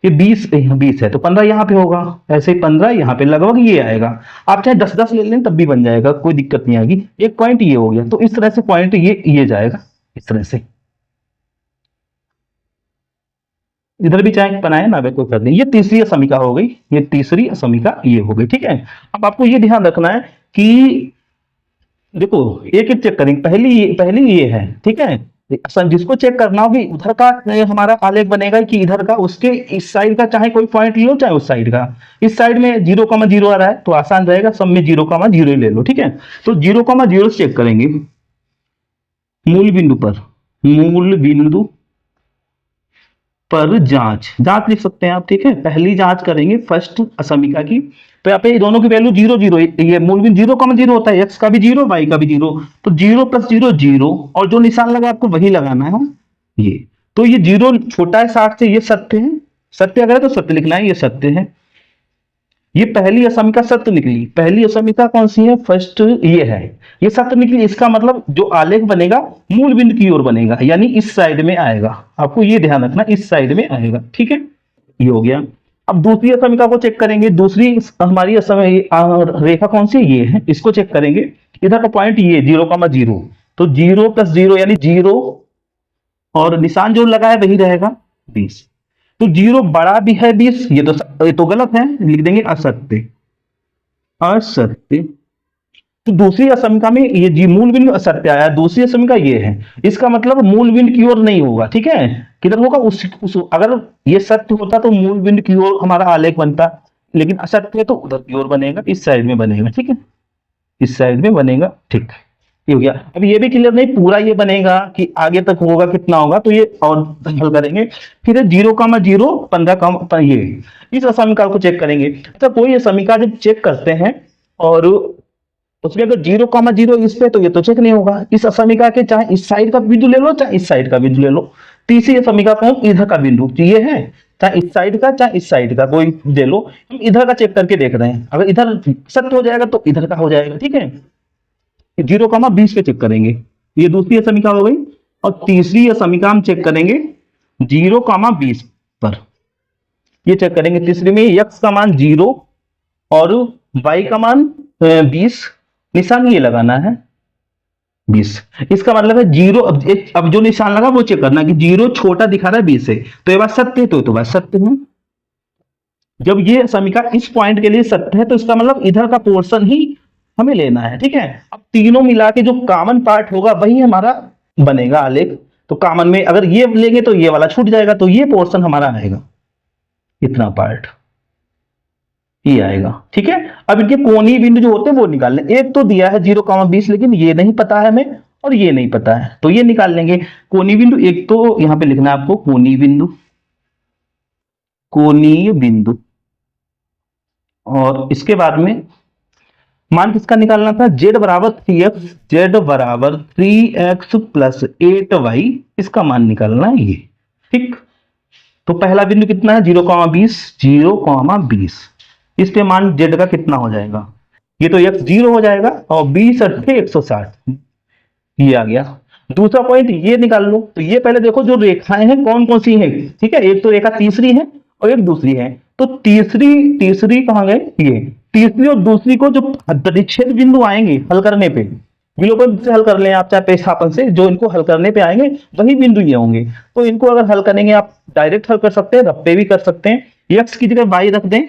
ये 20 है तो 15 यहाँ पे होगा, ऐसे ही 15 यहाँ पे लगभग ये आएगा। आप चाहे 10-10 ले लें तब भी बन जाएगा, कोई दिक्कत नहीं आएगी। एक पॉइंट ये हो गया, तो इस तरह से पॉइंट ये जाएगा इस तरह से, इधर भी चाहे बनाए ना, कोई कर दें। ये तीसरी असमिका हो गई, ये तीसरी असमिका ये हो गई, ठीक है। अब आपको ये ध्यान रखना है कि देखो एक एक चेक करेंगे, पहली ये है, ठीक है, जिसको चेक करना होगी उधर का हमारा आलेख बनेगा कि इधर का, उसके इस साइड का, चाहे कोई पॉइंट लो चाहे उस साइड का। इस साइड में 0,0 आ रहा है तो आसान रहेगा, सब में 0,0 ले लो, ठीक है। तो 0,0 चेक करेंगे मूल बिंदु पर जांच लिख सकते हैं आप, ठीक है। पहली जांच करेंगे फर्स्ट असमिका की, तो यहाँ पे दोनों की वैल्यू 0,0, ये मूल बिंदु 0,0 होता है, x का भी 0, y का भी 0, तो 0 + 0 0, और जो निशान लगा आपको वही लगाना है, ये। तो ये 0 छोटा है 60 से, ये सत्य है, सत्य अगर है तो सत्य लिखना है, ये सत्य है। ये पहली असमिका सत्य निकली, पहली असमिका कौन सी है, फर्स्ट ये है, ये सत्य निकली। इसका मतलब जो आलेख बनेगा मूल बिंदु की ओर बनेगा, यानी इस साइड में आएगा, आपको ये ध्यान रखना, इस साइड में आएगा, ठीक है, ये हो गया। अब दूसरी असमिका को चेक करेंगे, दूसरी हमारी रेखा कौन सी, ये है, इसको चेक करेंगे। इधर का पॉइंट ये 0,0, तो 0 + 0 यानी 0, और निशान जो लगा है वही रहेगा 20, तो 0 बड़ा भी है 20, ये तो गलत है, लिख देंगे असत्य। तो दूसरी असमिका में ये जी मूल बिंदु असत्य आया, दूसरी असमिका ये है, इसका मतलब मूल बिंदु की ओर नहीं होगा, ठीक है। किधर होगा, उस अगर ये सत्य होता तो मूल बिंदु की ओर हमारा आलेख बनता, लेकिन असत्य है तो उधर की ओर बनेगा, इस साइड में बनेगा, ठीक है, इस साइड में बनेगा, ठीक, ये हो गया। अब ये भी क्लियर नहीं पूरा ये बनेगा कि आगे तक होगा कितना होगा, तो ये और हल करेंगे। फिर 0,0, 15, ये इस असमिका को चेक करेंगे। अच्छा, कोई असमिका जब चेक करते हैं और उसमें अगर 0,0 इस पे, तो ये तो चेक नहीं होगा। इस असमिका के चाहे इस साइड का बिंदु ले लो चाहे इस साइड का बिंदु ले लो, तीसरी असमिका कौन, इधर का बिंदु ये है, चाहे इस साइड का चाहे इस साइड का कोई ले लो, हम इधर का चेक करके देख रहे हैं, अगर इधर सत्य हो जाएगा तो इधर का हो जाएगा, ठीक है। 0,20 पे चेक करेंगे, ये दूसरी समीका हो गई। और तीसरी समीका हम चेक करेंगे 0,20 पर, ये चेक करेंगे। तीसरी में x का मान 0 और y का मान 20, निशान ये लगाना है 20, इसका मतलब है 0। अब जो निशान लगा वो चेक करना कि 0 छोटा दिखा रहा है 20 से, तो ये बात सत्य है, तो बात सत्य है। जब ये समीका इस पॉइंट के लिए सत्य है तो इसका मतलब इधर का पोर्शन ही हमें लेना है, ठीक है। अब तीनों मिला के जो कॉमन पार्ट होगा वही हमारा बनेगा आलेख। तो कॉमन में अगर ये लेंगे तो ये वाला छूट जाएगा, तो ये पोर्शन हमारा आएगा, इतना पार्ट ये आएगा, ठीक है। अब इनके कोणीय बिंदु जो होते हैं वो निकालने, एक तो दिया है 0,20 लेकिन ये नहीं पता है हमें और ये नहीं पता है, तो ये निकाल लेंगे। कोणीय बिंदु एक तो यहां पे लिखना है आपको, कोणीय बिंदु, और इसके बाद में मान किसका निकालना था, z बराबर 3x, z बराबर 3x + 8y, इसका मान निकालना है ये, ठीक। तो पहला बिंदु कितना है 0,20, इस पे मान z का कितना हो जाएगा, ये तो x 0 हो जाएगा और 20 × 160 ये आ गया। दूसरा पॉइंट ये निकाल लो। तो ये पहले देखो जो रेखाएं हैं कौन कौन सी हैं, ठीक है। एक तो रेखा तीसरी है और एक दूसरी है। तो तीसरी तीसरी कहाँ गए, ये तीसरी और दूसरी को जो परिच्छेद बिंदु आएंगे हल करने पे, विलोपन से हल कर लें आप चाहे प्रतिस्थापन से, जो इनको हल करने पे आएंगे वही बिंदु ये होंगे। तो इनको अगर हल करेंगे आप डायरेक्ट हल कर सकते हैं, रप्पे भी कर सकते हैं। एक्स की जगह वाई रख दें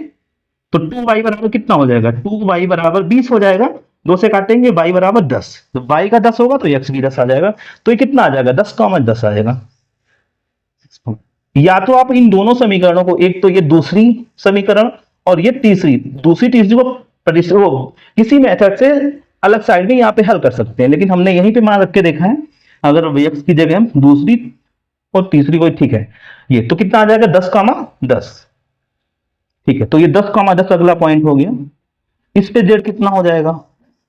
तो 2y बराबर कितना हो जाएगा, 2y बराबर 20 हो जाएगा। दो से काटेंगे y बराबर 10, तो y का 10 होगा तो x भी 10 आ जाएगा। तो ये कितना आ जाएगा, 10 कॉमा 10 आएगा। या तो आप इन दोनों समीकरणों को, एक तो ये दूसरी समीकरण और ये तीसरी, दूसरी तीसरी को किसी मेथड से अलग साइड में यहाँ पे हल कर सकते हैं, लेकिन हमने यहीं पे मान रख के देखा है। अगर x की जगह हम दूसरी और तीसरी को, ठीक है, ये तो कितना आ जाएगा 10 कॉमा 10, ठीक है। तो ये 10 कॉमा 10 अगला पॉइंट हो गया। इस पे जेड कितना हो जाएगा,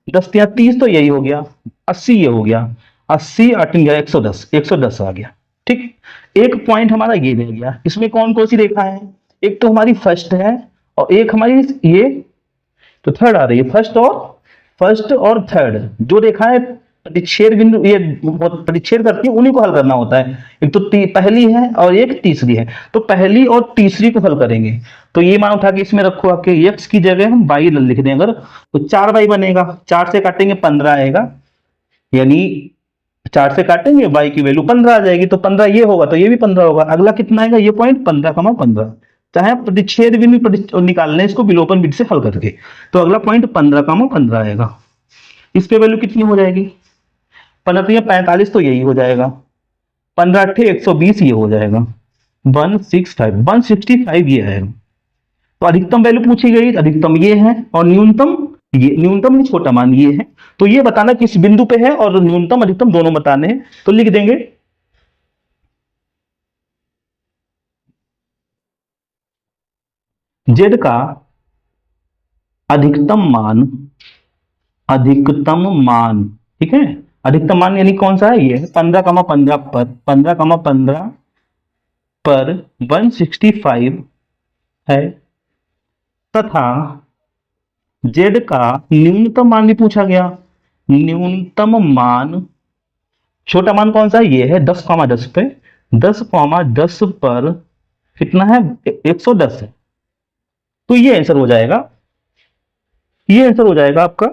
10 या 30 तो यही हो गया, 80 ये हो गया, 80 8 गया 110, 110 आ गया, ठीक। एक पॉइंट हमारा ये रह गया। इसमें कौन कौन सी रेखा है, एक तो हमारी फर्स्ट है और एक हमारी ये तो थर्ड आ रही है। फर्स्ट और थर्ड जो रेखा है परिच्छेद बिंदु, ये परिच्छेद करती है, उन्हीं को हल करना होता है। एक तो पहली है और एक तीसरी है, तो पहली और तीसरी को हल करेंगे। तो ये मान उठा के इसमें रखो आपके, x की जगह हम y लिख दें अगर, तो 4y बनेगा, 4 से काटेंगे 15 आएगा, यानी 4 से काटेंगे y की वैल्यू 15 आ जाएगी। तो 15 ये होगा तो ये भी 15 होगा। अगला कितना आएगा, ये पॉइंट 15,15, चाहे आप प्रतिच्छेद बिंदु निकाल लें इसको विलोपन विधि से हल करके। तो अगला पॉइंट 15,15 आएगा। इस पे वैल्यू कितनी हो जाएगी, 15 या 45 तो यही हो जाएगा, 15 8 120 ये हो जाएगा, 165 ये है। तो अधिकतम वैल्यू पूछी गई, अधिकतम ये है और न्यूनतम ये, न्यूनतम नहीं छोटा मान ये है। तो ये बताना किस बिंदु पे है और न्यूनतम अधिकतम दोनों बताने हैं। तो लिख देंगे जेड का अधिकतम मान, अधिकतम मान, ठीक है। अधिकतम मान यानी कौन सा है, ये 15,15 पर, 15,15 पर 165 है, तथा जेड का न्यूनतम मान भी पूछा गया। न्यूनतम मान, छोटा मान कौन सा है, ये है 10,10 पे, 10,10 पर कितना है 110 है। तो ये आंसर हो जाएगा, ये आंसर हो जाएगा आपका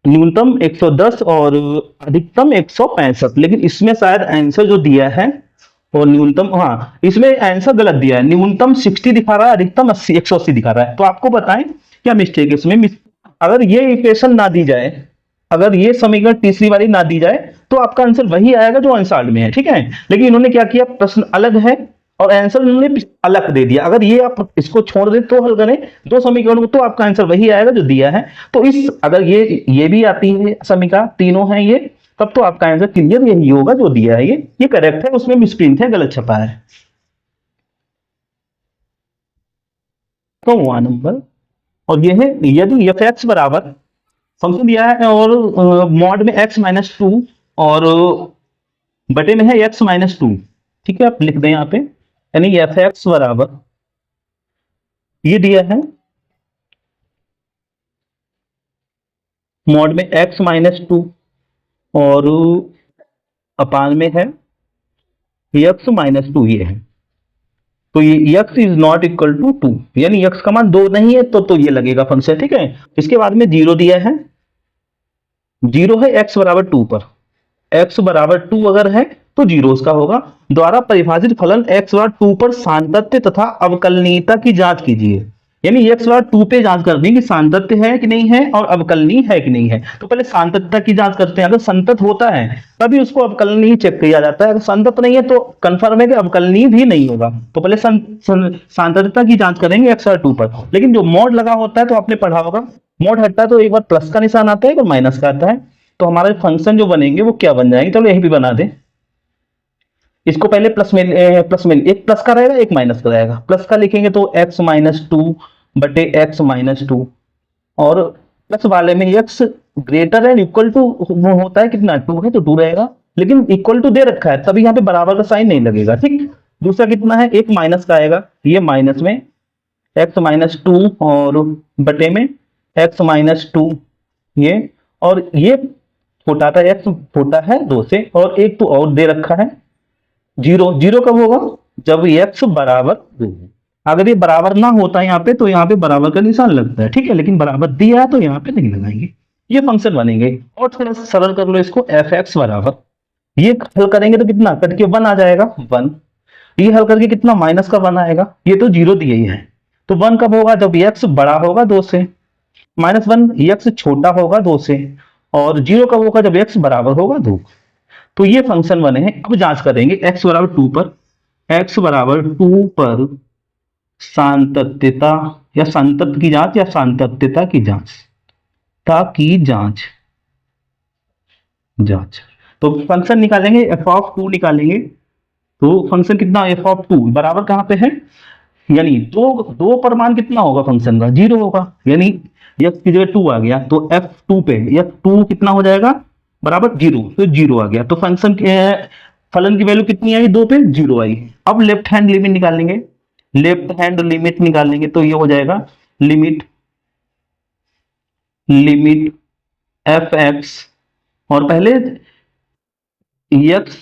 न्यूनतम 110 और अधिकतम 165। लेकिन इसमें शायद आंसर जो दिया है और न्यूनतम, हाँ इसमें आंसर गलत दिया है, न्यूनतम 60 दिखा रहा है, अधिकतम 80 180 दिखा रहा है। तो आपको बताएं क्या मिस्टेक है इसमें। अगर ये इक्वेशन ना दी जाए, अगर ये समीकरण तीसरी वाली ना दी जाए, तो आपका आंसर वही आएगा जो आंसर में है, ठीक है। लेकिन इन्होंने क्या किया, प्रश्न अलग है और आंसर उन्होंने अलग दे दिया। अगर ये आप इसको छोड़ दें तो हल करें दो समीकरणों को, तो आपका आंसर वही आएगा जो दिया है। तो इस अगर ये भी आती है समीकरण, तीनों हैं ये, तब तो आपका आंसर क्लियर यही होगा जो दिया है, ये करेक्ट है, उसमें मिसप्रिंट है, गलत छपा है। तो 1 नंबर। और ये है यदि एफ एक्स बराबर फंक्शन दिया है और मॉड में x-2 और बटे में है x-2, ठीक है। आप लिख दें यहाँ पे, यानी एफ एक्स बराबर ये दिया है मॉड में x-2 और अपान में है x-2 ये है। तो ये x is not equal to 2, यानी x का मान 2 नहीं है तो ये लगेगा फंक्शन, ठीक है। इसके बाद में 0 दिया है, 0 है x बराबर 2 पर, x बराबर 2 अगर है तो 0 उसका होगा। द्वारा परिभाषित फलन x बराबर 2 पर सातत्य तथा अवकलनीयता की जांच कीजिए। यानी x बराबर 2 पे जांच करनी है कि सातत्य है कि नहीं है और अवकलनीय है कि नहीं है। तो पहले सातत्यता की जांच करते हैं, अगर संतत होता है तभी उसको अवकलनीय चेक किया जाता है, अगर संतत नहीं है तो कंफर्म है कि अवकलनीय भी नहीं होगा। तो पहले सातत्यता की जांच करेंगे x बराबर 2 पर। लेकिन जो मोड लगा होता है तो आपने पढ़ा होगा, मोड हटता है तो एक बार प्लस का निशान आता है, एक बार माइनस का आता है। तो हमारे फंक्शन जो बनेंगे वो क्या बन जाएंगे, चलो यही भी बना दें। इसको पहले प्लस में एक प्लस का रहेगा एक माइनस का रहेगा। प्लस का लिखेंगे तो x-2 बटे x-2, और प्लस वाले में x greater and equal to होता है कितना, 2 है तो 2 रहेगा, लेकिन इक्वल टू दे रखा है तभी यहाँ पे बराबर का साइन नहीं लगेगा, ठीक। दूसरा कितना है, एक माइनस का आएगा, ये माइनस में x-2 और बटे में x-2 ये, और ये छोटा था, x छोटा है 2 से, और एक तो और दे रखा है 0। 0 कब होगा? जब x बराबर 2 है। अगर ये बराबर ना होता है यहाँ पे तो यहाँ पे बराबर का निशान लगता है, ठीक है, लेकिन बराबर दिया है तो यहाँ पे नहीं लगाएंगे। ये फंक्शन बनेंगे। और थोड़ा सा सरल कर लो इसको, एफ एक्स बराबर, ये हल करेंगे तो कितना कट के 1 आ जाएगा 1। ये हल करके कितना माइनस का 1 आएगा, ये तो 0 दिया ही है। तो 1 कब होगा? जब x बड़ा होगा 2 से। -1 x छोटा होगा 2 से। और 0 कब होगा? जब x बराबर होगा 2। तो ये फंक्शन बने हैं। अब जांच करेंगे x बराबर 2 पर, x बराबर 2 पर सातत्यता या सातत्य की जांच या सातत्यता की जांच, ताकि जांच। तो फंक्शन निकालेंगे, f(2) निकालेंगे। तो फंक्शन कितना? f(2) बराबर कहां पे है? यानी दो पर मान कितना होगा फंक्शन का? 0 होगा। यानी x की जगह 2 आ गया तो f2 पे f2 कितना हो जाएगा? बराबर 0। तो 0 आ गया तो फंक्शन के फलन की वैल्यू कितनी आई? 2 पे 0 आई। अब लेफ्ट हैंड लिमिट निकालेंगे। लेफ्ट हैंड लिमिट निकालेंगे तो ये हो जाएगा लिमिट एफ एक्स, और पहले x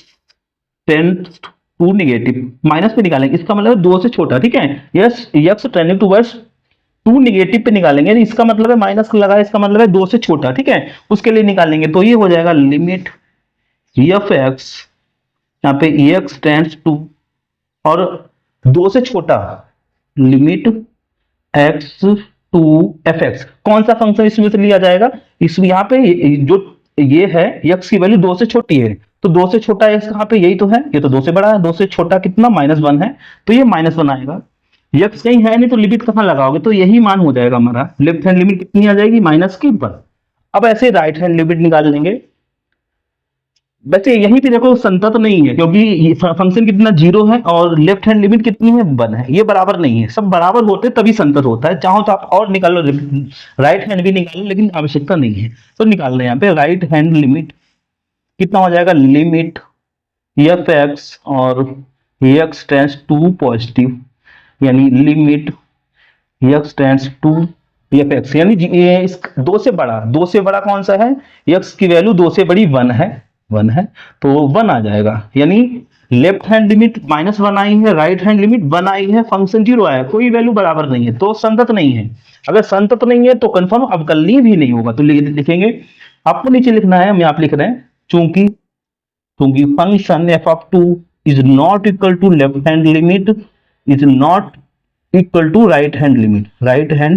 tends to negative, minus पे निकालेंगे, इसका मतलब 2 से छोटा, ठीक है। Yes, x tending towards 2 negative पे निकालेंगे, इसका मतलब है माइनस लगा, इसका मतलब है 2 से छोटा, ठीक है, उसके लिए निकालेंगे। तो ये हो जाएगा लिमिट एफ एक्स, यहाँ पे एक्स टेंड्स टू और 2 से छोटा, limit x to f x. कौन सा फंक्शन इसमें से लिया जाएगा? इसमें यहाँ पे जो ये है एक्स की वैल्यू 2 से छोटी है, तो 2 से छोटा एक्स कहाँ पे? यही तो है, ये तो 2 से बड़ा है। 2 से छोटा कितना? -1 है, तो ये -1 आएगा। एक्स कहीं है नहीं तो लिमिट कहाँ लगाओगे? तो यही मान हो जाएगा हमारा। लेफ्ट हैंड लिमिट कितनी आ जाएगी? -1। अब ऐसे राइट हैंड लिमिट निकाल लेंगे। वैसे यहीं पे देखो संतत नहीं है, क्योंकि फंक्शन कितना 0 है और लेफ्ट हैंड लिमिट कितनी है? 1 है। ये बराबर नहीं है, सब बराबर होते तभी संतत होता है। चाहो तो आप और निकाल लो, राइट हैंड भी निकालो, लेकिन आवश्यकता नहीं है। तो निकाल रहे हैं यहाँ पे राइट हैंड लिमिट कितना हो जाएगा? लिमिट एफ एक्स और एक्स टेंड्स टू पॉजिटिव, यानी limit x tends to f x, यानी इस 2 से बड़ा, 2 से बड़ा कौन सा है? एक्स की वैल्यू 2 से बड़ी 1 है, 1 है, तो 1 आ जाएगा। यानी लेफ्ट हैंड लिमिट -1 आई है, राइट हैंड लिमिट 1 आई है, फंक्शन 0 आया, कोई वैल्यू बराबर नहीं है, तो संतत नहीं है। अगर संतत नहीं है तो कंफर्म अवकलनीय भी नहीं होगा। तो लिखेंगे, आपको नीचे लिखना है, हम यहाँ पे लिख रहे हैं, चूंकि function f(2) is not equal to left hand limit, is not equal to right hand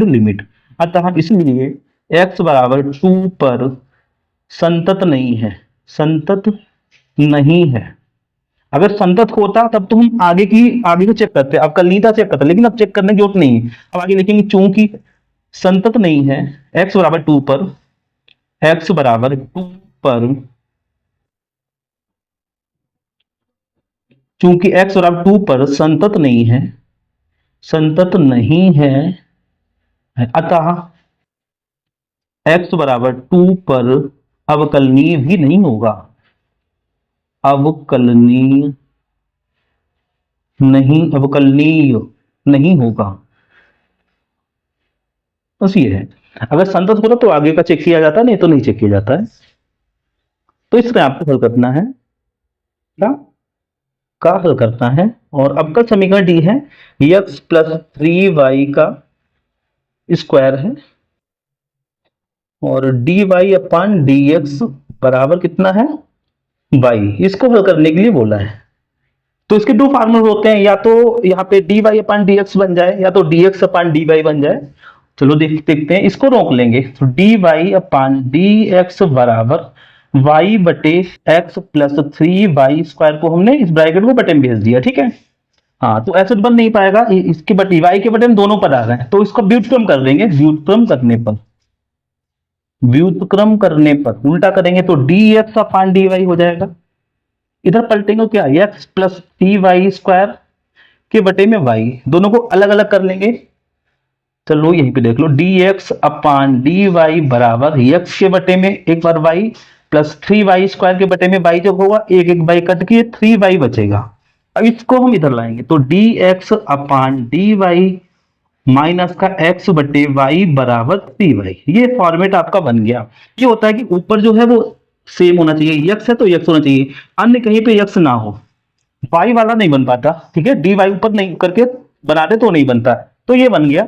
limit, अतः इसलिए x बराबर 2 पर संतत नहीं है, संतत नहीं है। अगर संतत होता तब तो हम आगे को चेक करते, अब कलनीयता चेक करते, लेकिन अब चेक करने की जरूरत नहीं है। अब आगे लिखेंगे, चूंकि संतत नहीं है, x बराबर 2 पर, x बराबर 2 पर, चूंकि x बराबर 2 पर संतत नहीं है, अतः x बराबर 2 पर अवकलनीय भी नहीं होगा, अवकलनीय नहीं होगा। बस ये है। अगर संतत होता तो आगे का चेक किया जाता, नहीं तो नहीं चेक किया जाता है। तो इसमें आपको हल करना है, क्या का हल करना है। और अब का समीकरण डी है, x प्लस 3y का स्क्वायर है, और dy/dx बराबर कितना है? y। इसको हल करने के लिए बोला है। तो इसके दो फार्मूले होते हैं, या तो यहाँ पे dy/dx बन जाए, या तो dx/dy बन जाए। चलो देखते हैं, इसको रोक लेंगे। तो dy/dx बराबर y बटे x प्लस 3y स्क्वायर को हमने इस ब्रैकेट को बटे में भेज दिया, ठीक है। हाँ, तो ऐसे बन नहीं पाएगा, इसके बटे y के बटे में दोनों पर आ रहे हैं, तो इसको व्युत्क्रम कर देंगे। व्युत्क्रम करने पर उल्टा करेंगे तो dx/dy हो जाएगा। इधर पलटेंगे क्या? x प्लस 3y स्क्वायर के बटे में y, दोनों को अलग अलग कर लेंगे। चलो यहीं पे देख लो, dx/dy बराबर x के बटे में एक बार y प्लस 3y स्क्वायर के बटे में y, जब होगा एक एक y कट के 3y बचेगा। अब इसको हम इधर लाएंगे तो dx/dy माइनस का x बटे y बराबर 3y। ये फॉर्मेट आपका बन गया। ये होता है कि ऊपर जो है वो सेम होना चाहिए, यक्स है तो यक्स होना चाहिए, अन्य कहीं पे यक्स ना हो, वाई वाला नहीं बन पाता, ठीक है, डी वाई ऊपर नहीं करके बनाते तो नहीं बनता, तो ये बन गया।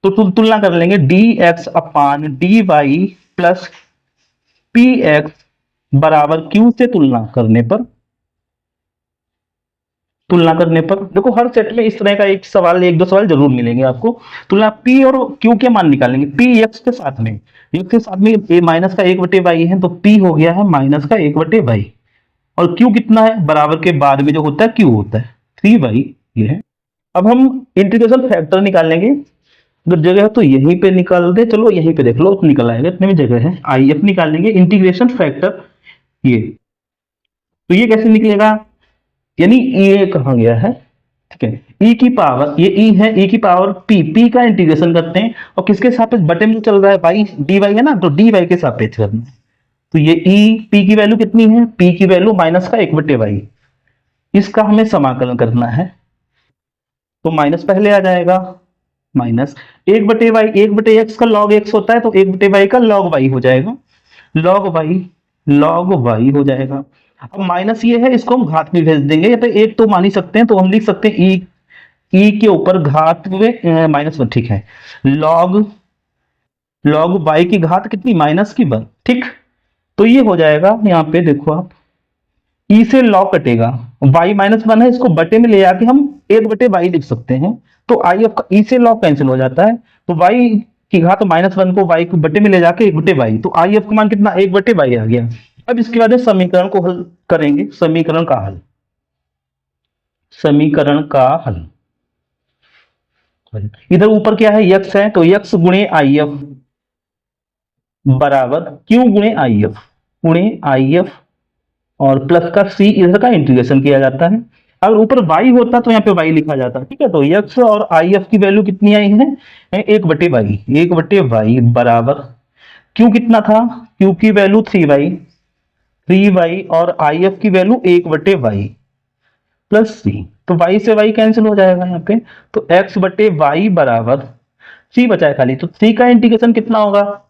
तो तुलना कर लेंगे D X upon D Y plus P X बराबर क्यू से तुलना करने पर देखो हर सेट में इस तरह का एक सवाल, एक दो सवाल जरूर मिलेंगे आपको। तुलना पी और क्यू के मान निकालेंगे, पी एक्स के साथ में, एक्स के साथ में ए माइनस का एक बटे वाई है, तो पी हो गया है माइनस का एक बटे वाई, और क्यू कितना है, बराबर के बाद में जो होता है क्यू होता है 3 वाई, ये है। अब हम इंटीग्रेशन फैक्टर निकालेंगे, अगर जगह है तो यहीं पे निकाल दे, चलो यहीं पे देख लो तो निकल आएगा, इतने में जगह है, आई एफ निकालेंगे इंटीग्रेशन फैक्टर, ये तो ये कैसे निकलेगा, यानी ये कहाँ गया है, ठीक है, ई की पावर, ये ई है, ई की पावर पी, पी का इंटीग्रेशन करते हैं, और किसके सापेक्ष, बटे में चल रहा है वाई, डी वाई है ना, तो डी वाई के सापेक्ष करना है, तो ये ई पी की वैल्यू कितनी है, पी की वैल्यू माइनस का एक बटे वाई, इसका हमें समाकलन करना है, तो माइनस पहले आ जाएगा, माइनस एक बटे वाई, एक बटे एक्स का लॉग एक्स होता है, तो एक बटे वाई का लॉग वाई हो जाएगा, लॉग वाई हो जाएगा। अब माइनस ये है, इसको हम घात में भेज देंगे, या तो एक तो मान ही सकते हैं, तो हम लिख सकते हैं ई के ऊपर घात में माइनस वन, ठीक है, लॉग लॉग वाई की घात कितनी, माइनस की वन, ठीक, तो ये हो जाएगा, यहाँ पे देखो आप, ई से लॉग कटेगा, वाई माइनस वन है, इसको बटे में ले आके हम एक बटे वाई लिख सकते हैं, तो आई एफ का ई से लॉग कैंसिल हो जाता है, तो वाई की घात माइनस वन को वाई को बटे में ले जाके एक बटे वाई, तो आई एफ का मान कितना, एक बटे वाई आ गया। अब इसके बाद समीकरण को हल करेंगे, समीकरण का हल, इधर ऊपर क्या है, यक्स है, तो यक्स गुणे आई एफ बराबर क्यू गुणे आई एफ और प्लस का सी, इधर का इंटीग्रेशन किया जाता है, अगर ऊपर y होता तो यहाँ पे y लिखा जाता, ठीक है, तो x और आई एफ की वैल्यू कितनी आई है, एक बटे वाई बराबर q कितना था, q की वैल्यू 3y और आई एफ की वैल्यू एक बटे वाई प्लस सी, तो y से y कैंसिल हो जाएगा यहाँ पे, तो x बटे वाई बराबर c बचा है खाली, तो c का इंटीग्रेशन कितना होगा,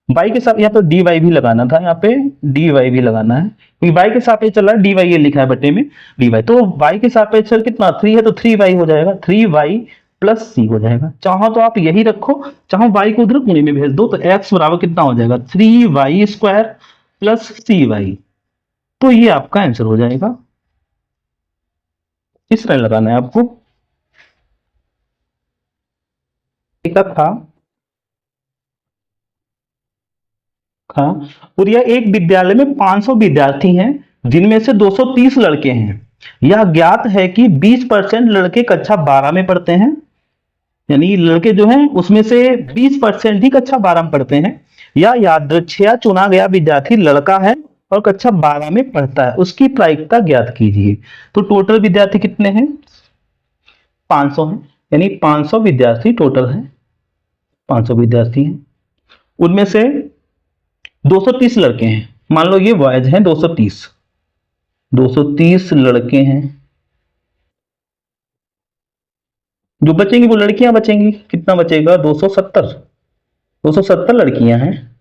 y के साथ यहाँ पे dy भी लगाना था, यहाँ पे dy भी लगाना है, क्योंकि y के सापेक्ष चल रहा है, dy ये लिखा है बटे में dy, तो y के सापेक्ष कितना 3 है, तो 3y हो जाएगा, 3y प्लस c हो जाएगा, चाहो तो आप यही रखो, चाहो y को उधर गुणे में भेज दो, तो x बराबर कितना हो जाएगा, 3y स्क्वायर प्लस cy, तो ये आपका आंसर हो जाएगा, इस तरह लगाना है आपको, एक था हाँ, और यह एक विद्यालय में 500 विद्यार्थी हैं, जिनमें से 230 लड़के हैं, यह ज्ञात है कि 20% लड़के कक्षा 12 में पढ़ते हैं, यानी लड़के जो हैं उसमें से 20% ही कक्षा 12 में पढ़ते हैं, या यादृच्छिया चुना गया विद्यार्थी लड़का है और कक्षा 12 में पढ़ता है, उसकी प्रायिकता ज्ञात कीजिए। तो टोटल विद्यार्थी कितने हैं, 500 हैं, यानी 500 विद्यार्थी टोटल हैं, 500 विद्यार्थी हैं, उनमें से 230 लड़के हैं, मान लो ये बॉयज हैं, 230 लड़के हैं, जो बचेंगी वो लड़कियां बचेंगी, कितना बचेगा, 270 लड़कियां हैं,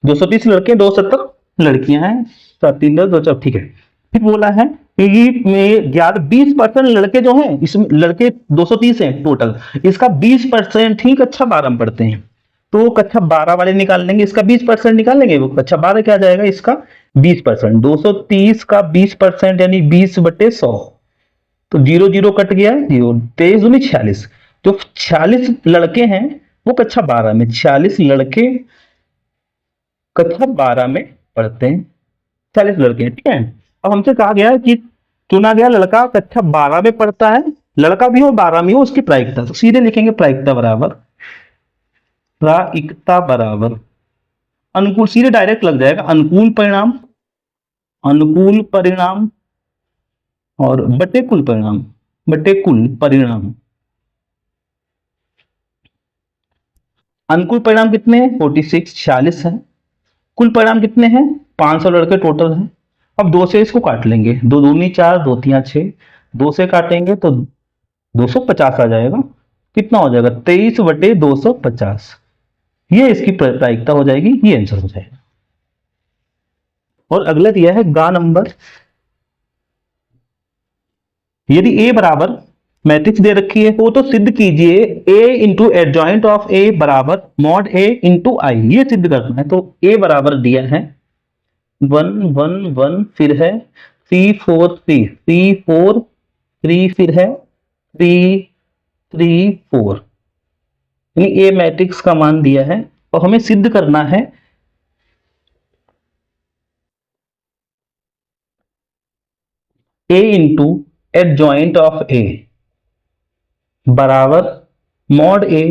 230 लड़के 270 लड़कियां हैं, 7 3 10 2 4, ठीक है। फिर बोला है कि ज्ञात 20% लड़के जो हैं, इसमें लड़के 230 हैं टोटल, इसका 20% ही कक्षा 12 में पढ़ते हैं, तो कक्षा 12 वाले निकाल लेंगे, इसका 20% निकाल लेंगे, वो कक्षा 12 क्या जाएगा, इसका 20%, 230 का 20% यानी 20/100, तो 0 0 कट गया, 0 23 दूनी 46, जो 46 लड़के हैं वो कक्षा 12 में, 46 लड़के कक्षा 12 में पढ़ते हैं, 40 लड़के हैं, ठीक है। अब हमसे कहा गया है कि चुना गया लड़का कक्षा 12 में पढ़ता है, लड़का भी हो 12 में हो, उसकी प्रायिकता, तो सीधे लिखेंगे प्रायिकता बराबर अनुकूल, सीधे डायरेक्ट लग जाएगा, अनुकूल परिणाम और बटे कुल परिणाम, अनुकूल परिणाम कितने हैं, 46 है, कुल परिणाम कितने हैं, 500 लड़के टोटल हैं। अब 2 से इसको काट लेंगे, 2 दूनी 4 2 3 6, 2 से काटेंगे तो 250 आ जाएगा, कितना हो जाएगा 23/250। ये इसकी प्रायिकता हो जाएगी, ये आंसर हो जाएगा। और अगला दिया है गा नंबर, यदि ए बराबर मैट्रिक्स दे रखी है हो तो सिद्ध कीजिए ए इंटू एडजॉइंट ऑफ ए बराबर मॉड ए इंटू आई। ये सिद्ध करना है। तो ए बराबर दिया है 1 1 1, फिर है 3 4 3 3 4 3, फिर है 3 3 4, यानी ए मैट्रिक्स का मान दिया है और हमें सिद्ध करना है ए इंटू एडजॉइंट ऑफ ए बराबर मॉड ए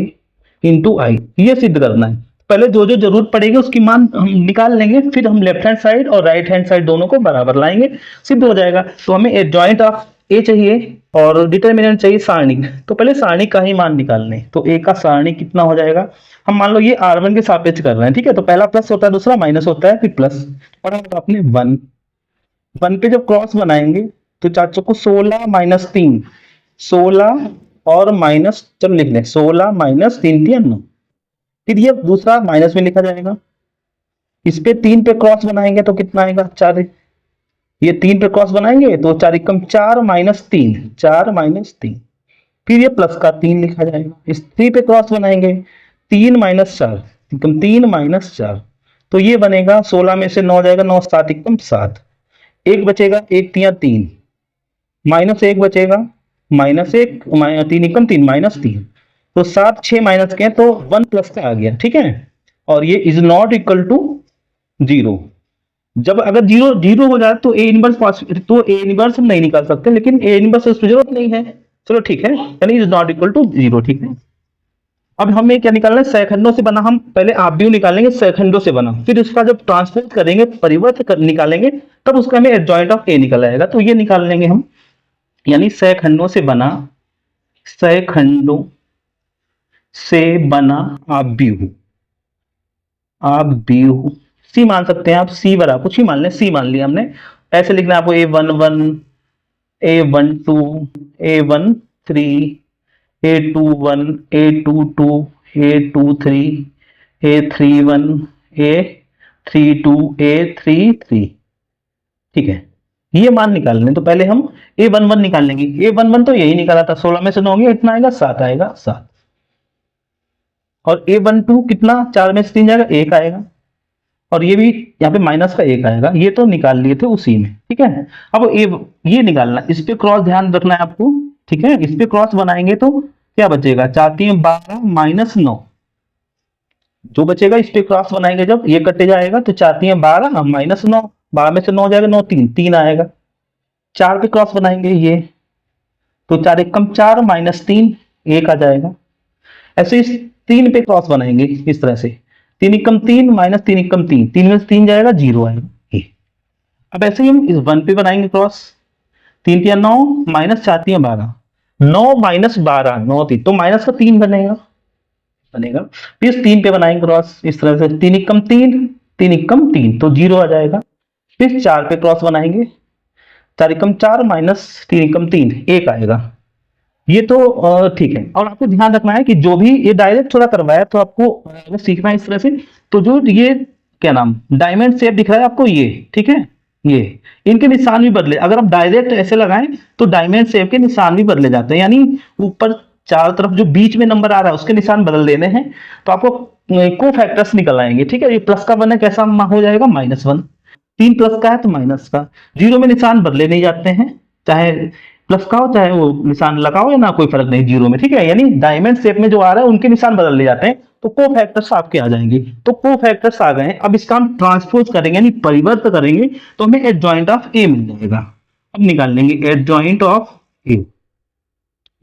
इंटू आई। ये सिद्ध करना है। पहले जो जो जरूरत पड़ेगी उसकी मान हम निकाल लेंगे, फिर हम लेफ्ट हैंड साइड और राइट हैंड साइड दोनों को बराबर लाएंगे, सिद्ध हो जाएगा। तो हमें एडजॉइंट ऑफ ए चाहिए और डिटर्मिनेंट चाहिए सारणिक। तो पहले सारणिक का ही मान निकालने। तो ए का सारणिक कितना हो जाएगा, हम मान लो ये R1 के सापेक्ष कर रहे हैं, ठीक है। तो पहला प्लस होता है, दूसरा माइनस होता है, फिर प्लस, और आपने 1 1 पे जब क्रॉस बनाएंगे तो चाचों को 16 - 3, 16 और माइनस, चलो लिख लें 16 - 3 3 9। फिर ये दूसरा माइनस में लिखा जाएगा। इस पे 3 पे क्रॉस बनाएंगे तो कितना आएगा 4। ये 3 पे क्रॉस बनाएंगे तो 4 एकम 4 - 3, 4 - 3। फिर ये प्लस का 3 लिखा जाएगा। इस 3 पे क्रॉस बनाएंगे 3 - 4 एकम 3 - 4। तो ये बनेगा 16 में से 9 जाएगा, 9 7 एकम 7, एक बचेगा, 1 3 3, माइनस 1 बचेगा, -1 3 एकम 3 -3। तो 7 6 माइनस के तो 1 प्लस का आ गया, ठीक है। और ये इज नॉट इक्वल टू 0। जब अगर 0 0 हो जाए तो ए इनवर्स, तो ए इनवर्स हम नहीं निकाल सकते, लेकिन ए इनवर्स उसकी जरूरत नहीं है। चलो ठीक है, यानी इज नॉट इक्वल टू 0, ठीक है। अब हमें क्या निकालना है, सैखंडों से बना। हम पहले आव्यूह निकालेंगे सैखंडों से बना, फिर उसका जब ट्रांसपोज करेंगे, परिवर्त निकालेंगे, तब उसका हमें एडजॉइंट ऑफ ए निकल आएगा। तो ये निकाल लेंगे हम, यानी सैखंडों से बना, सैखंडों से बना आव्यूह, आव्यूह सी मान सकते हैं आप, सी बराबर कुछ ही मान लें, सी मान लिया हमने। ऐसे लिखना है आपको A11 A12 A13 A21 A22 A23 A31 A32 A33, ठीक है। ये मान निकालने, तो पहले हम A11 निकाल लेंगे। A11 तो यही निकाला था, 16 में से 9 गया, इतना आएगा 7 आएगा 7। और A12 कितना, 4 में से 3 जाएगा, 1 आएगा। और ये भी यहाँ पे माइनस का 1 आएगा। ये तो निकाल लिए थे उसी में, ठीक है। अब ये निकालना, इस पे क्रॉस ध्यान रखना है आपको, ठीक है। इस पे क्रॉस बनाएंगे तो क्या बचेगा, 4 3 12 -9, जो बचेगा इस पे क्रॉस बनाएंगे जब, ये कटे जाएगा तो 4 3 12 -9, 12 में से 9 जाएगा, 9 3 3 आएगा। 4 पे क्रॉस बनाएंगे ये, तो 4 एकम 4 -3 1 आ जाएगा। ऐसे इस 3 पे क्रॉस बनाएंगे इस तरह से, 3 एकम 3 -3 एकम 3, 3 में से 3 जाएगा 0 आएगा ये। अब ऐसे ही हम इस 1 पे बनाएंगे क्रॉस, 3 3 9 -4 3 12, 9 -12 9 3, तो माइनस का 3 बनेगा। फिर इस 3 पे बनाएंगे क्रॉस इस तरह से, 3 एकम 3 3 एकम 3, तो 0 आ जाएगा। फिर 4 पे क्रॉस बनाएंगे, 4 एकम 4 -3 एकम 3 1 आएगा। ये तो ठीक है। और आपको ध्यान रखना है कि जो भी ये डायरेक्ट थोड़ा करवाया, तो आपको अगर सीखना है इस तरह से, तो जो ये क्या नाम डायमंड शेप दिख रहा है आपको, ये ठीक है, ये इनके निशान भी बदले। अगर आप डायरेक्ट ऐसे लगाएं तो डायमंड शेप के निशान भी बदले जाते हैं, यानी ऊपर चारों तरफ जो बीच में नंबर आ रहा है उसके निशान बदल देने हैं, तो आपको को फैक्टर्स निकल आएंगे, ठीक है। ये प्लस का 1 है, कैसा हो जाएगा -1, 3 प्लस का है तो माइनस का। 0 में निशान बदले नहीं जाते हैं, चाहे प्लस का हो चाहे वो निशान लगाओ या ना, कोई फर्क नहीं 0 में, ठीक है। यानी डायमंड शेप में जो आ रहा है उनके निशान बदल ले जाते हैं, तो को फैक्टर्स आपके आ जाएंगे। तो को फैक्टर्स आ गए। अब इसका हम ट्रांसपोज करेंगे, यानी परिवर्त करेंगे, तो हमें एडजॉइंट ऑफ ए मिल जाएगा। अब निकाल लेंगे एडजॉइंट ऑफ ए,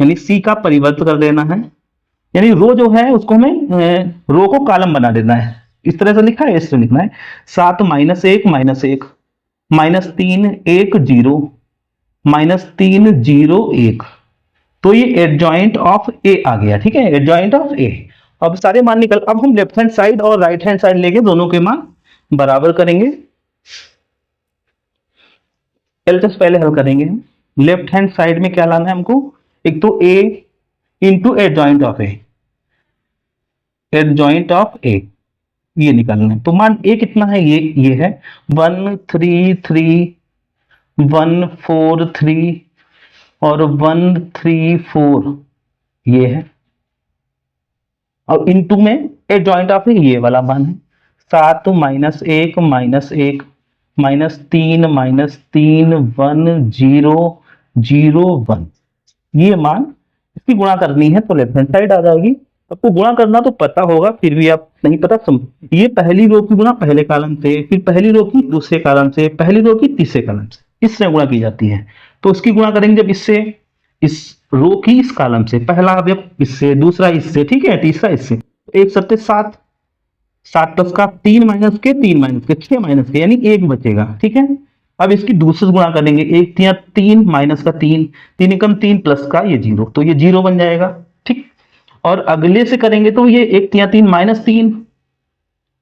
यानी सी का परिवर्त कर देना है, यानी रो जो है उसको हमें रो को कॉलम बना देना है। इस तरह से लिखा है, इससे लिखना है 7 -1 -1 -3 1 0 -3 0 1, तो ये एडजॉइंट ऑफ ए आ गया, ठीक है, एडजॉइंट ऑफ ए। अब सारे मान निकल, अब हम लेफ्ट हैंड साइड और राइट हैंड साइड लेके दोनों के मान बराबर करेंगे। एलएचएस पहले हल करेंगे हम। लेफ्ट हैंड साइड में क्या लाना है हमको, एक तो A into adjoint of A, adjoint of A, ये निकालना है। तो मान ए कितना है, ये है 133 और 134 ये है, और इनटू में एडजॉइंट ऑफ ये वाला मान है 7 -1 -1 -3 1 0 0 1, ये मान इसकी गुणा करनी है तो लेफ्ट हैंड साइड आ जाएगी। आपको गुणा करना तो पता होगा, फिर भी आप नहीं पता ये पहली रो की गुणा पहले कॉलम से, फिर पहली रो की दूसरे कॉलम से, पहली रो की तीसरे कॉलम से, इससे गुणा की जाती है। तो उसकी गुणा करेंगे जब इससे, इस रो की इस कॉलम से, पहला अवयव इससे, दूसरा इससे, ठीक है, तीसरा इससे, 1 7 7, 7 प्लस का 3 माइनस के 3 माइनस के 6 माइनस के, यानी 1 बचेगा, ठीक है। अब इसकी दूसरी गुणा करेंगे, 1 3 3 माइनस का 3, 3 एकम 3 प्लस का ये 0, तो ये 0 बन जाएगा, ठीक। और अगले से करेंगे तो ये 1 3 3 माइनस 3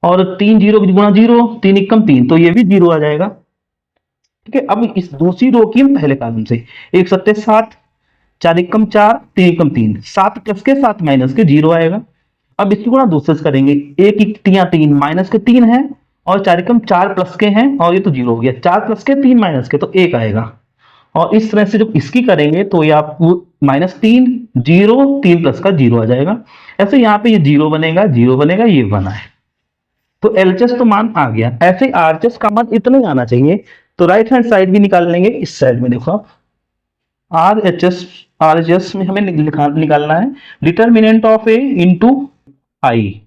और 3 0 गुणा 0, 3 एकम 3, तो ये भी 0 आ जाएगा, ठीक है। अब इस दूसरी रो की हम पहले कॉलम से 1 7 7, 4 एकम 4, 3 एकम 3, 7 प्लस के 7 माइनस के 0 आएगा। अब इसकी गुणा दूसरे से करेंगे, 1 3 माइनस के 3 है और 4 एकम 4 प्लस के हैं और ये तो 0 हो गया, 4 प्लस के 3 माइनस के तो 1 आएगा। और इस तरह से जब इसकी करेंगे तो ये आपको -3 0 3 प्लस का 0 आ जाएगा। ऐसे यहाँ पे ये 0 बनेगा, 0 बनेगा, ये बना है, तो एलएचएस तो मान आ गया। ऐसे आरएचएस का मान इतने आना चाहिए। तो राइट हैंड साइड भी निकाल लेंगे, इस साइड में देखो आप, आरएचएस में हमें निकालना है determinant of A into I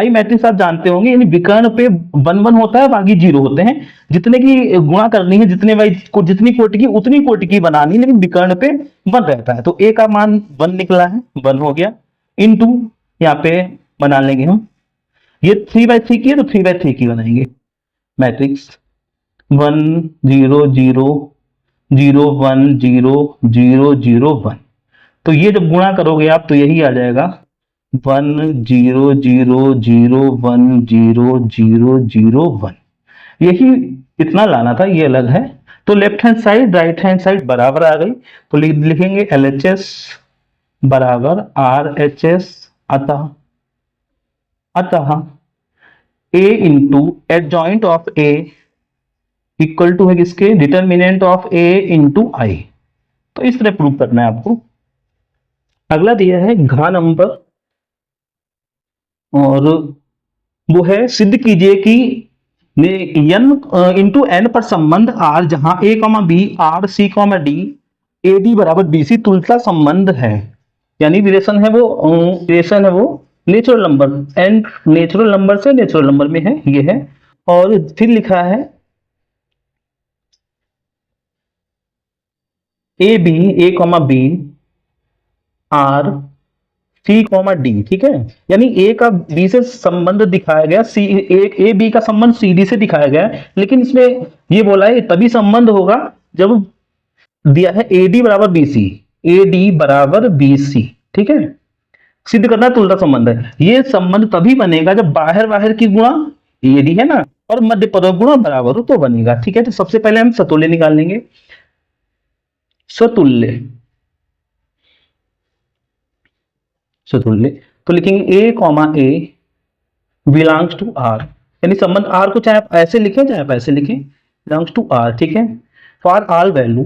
matrix आप जानते होंगे, यानी विकर्ण पे 1 1 होता है, बाकी 0 होते हैं। जितने की गुणा करनी है, जितने वाइज को जितनी कोटि की उतनी कोटि की बनानी, लेकिन विकर्ण पे 1 रहता है। तो ए का मान 1 निकला है, 1 हो गया, इनटू यहाँ पे बना लेंगे हम, ये 3/3 की है तो 3/3 की बनाएंगे मैट्रिक्स, 1 0 0 0 1 0 0 0 1। तो ये जब गुणा करोगे आप तो यही आ जाएगा 1 0 0 0 1 0 0 0 1, यही इतना लाना था, ये अलग है। तो left hand side right hand side बराबर आ गई, तो लिखेंगे LHS बराबर RHS, अतः A into adjoint of A equal to है किसके, determinant of A into I. तो इस तरह प्रूव करना है आपको। अगला दिया है घ नंबर, और वो है सिद्ध कीजिए कि n इंटू एन पर संबंध R जहां A, B, R, C, D, AD बराबर BC तुलता संबंध है, यानी रिलेशन है वो natural number, and natural number से नेचुरल नंबर में है, ये है। और फिर लिखा है A, B, R, C, D, ठीक है। यानी A का B से संबंध दिखाया गया, A B का संबंध CD से दिखाया गया, लेकिन इसमें ये बोला है तभी संबंध होगा जब दिया है AD बराबर BC, AD बराबर BC, ठीक है। सिद्ध करना तुलता संबंध है, ये संबंध तभी बनेगा जब बाहर की गुणा AD है ना और मध्य पदों गुणा बराबर हो तो बनेगा, ठीक है। तो सबसे पहले हम सतुल्य निकाल लेंगे, सतुल्य तो लिखेंगे A, बिलोंग्स टू R, यानी संबंध R को चाहे आप ऐसे लिखें चाहे आप ऐसे लिखें, बिलोंग्स टू R, ठीक है। फॉर ऑल वैल्यू,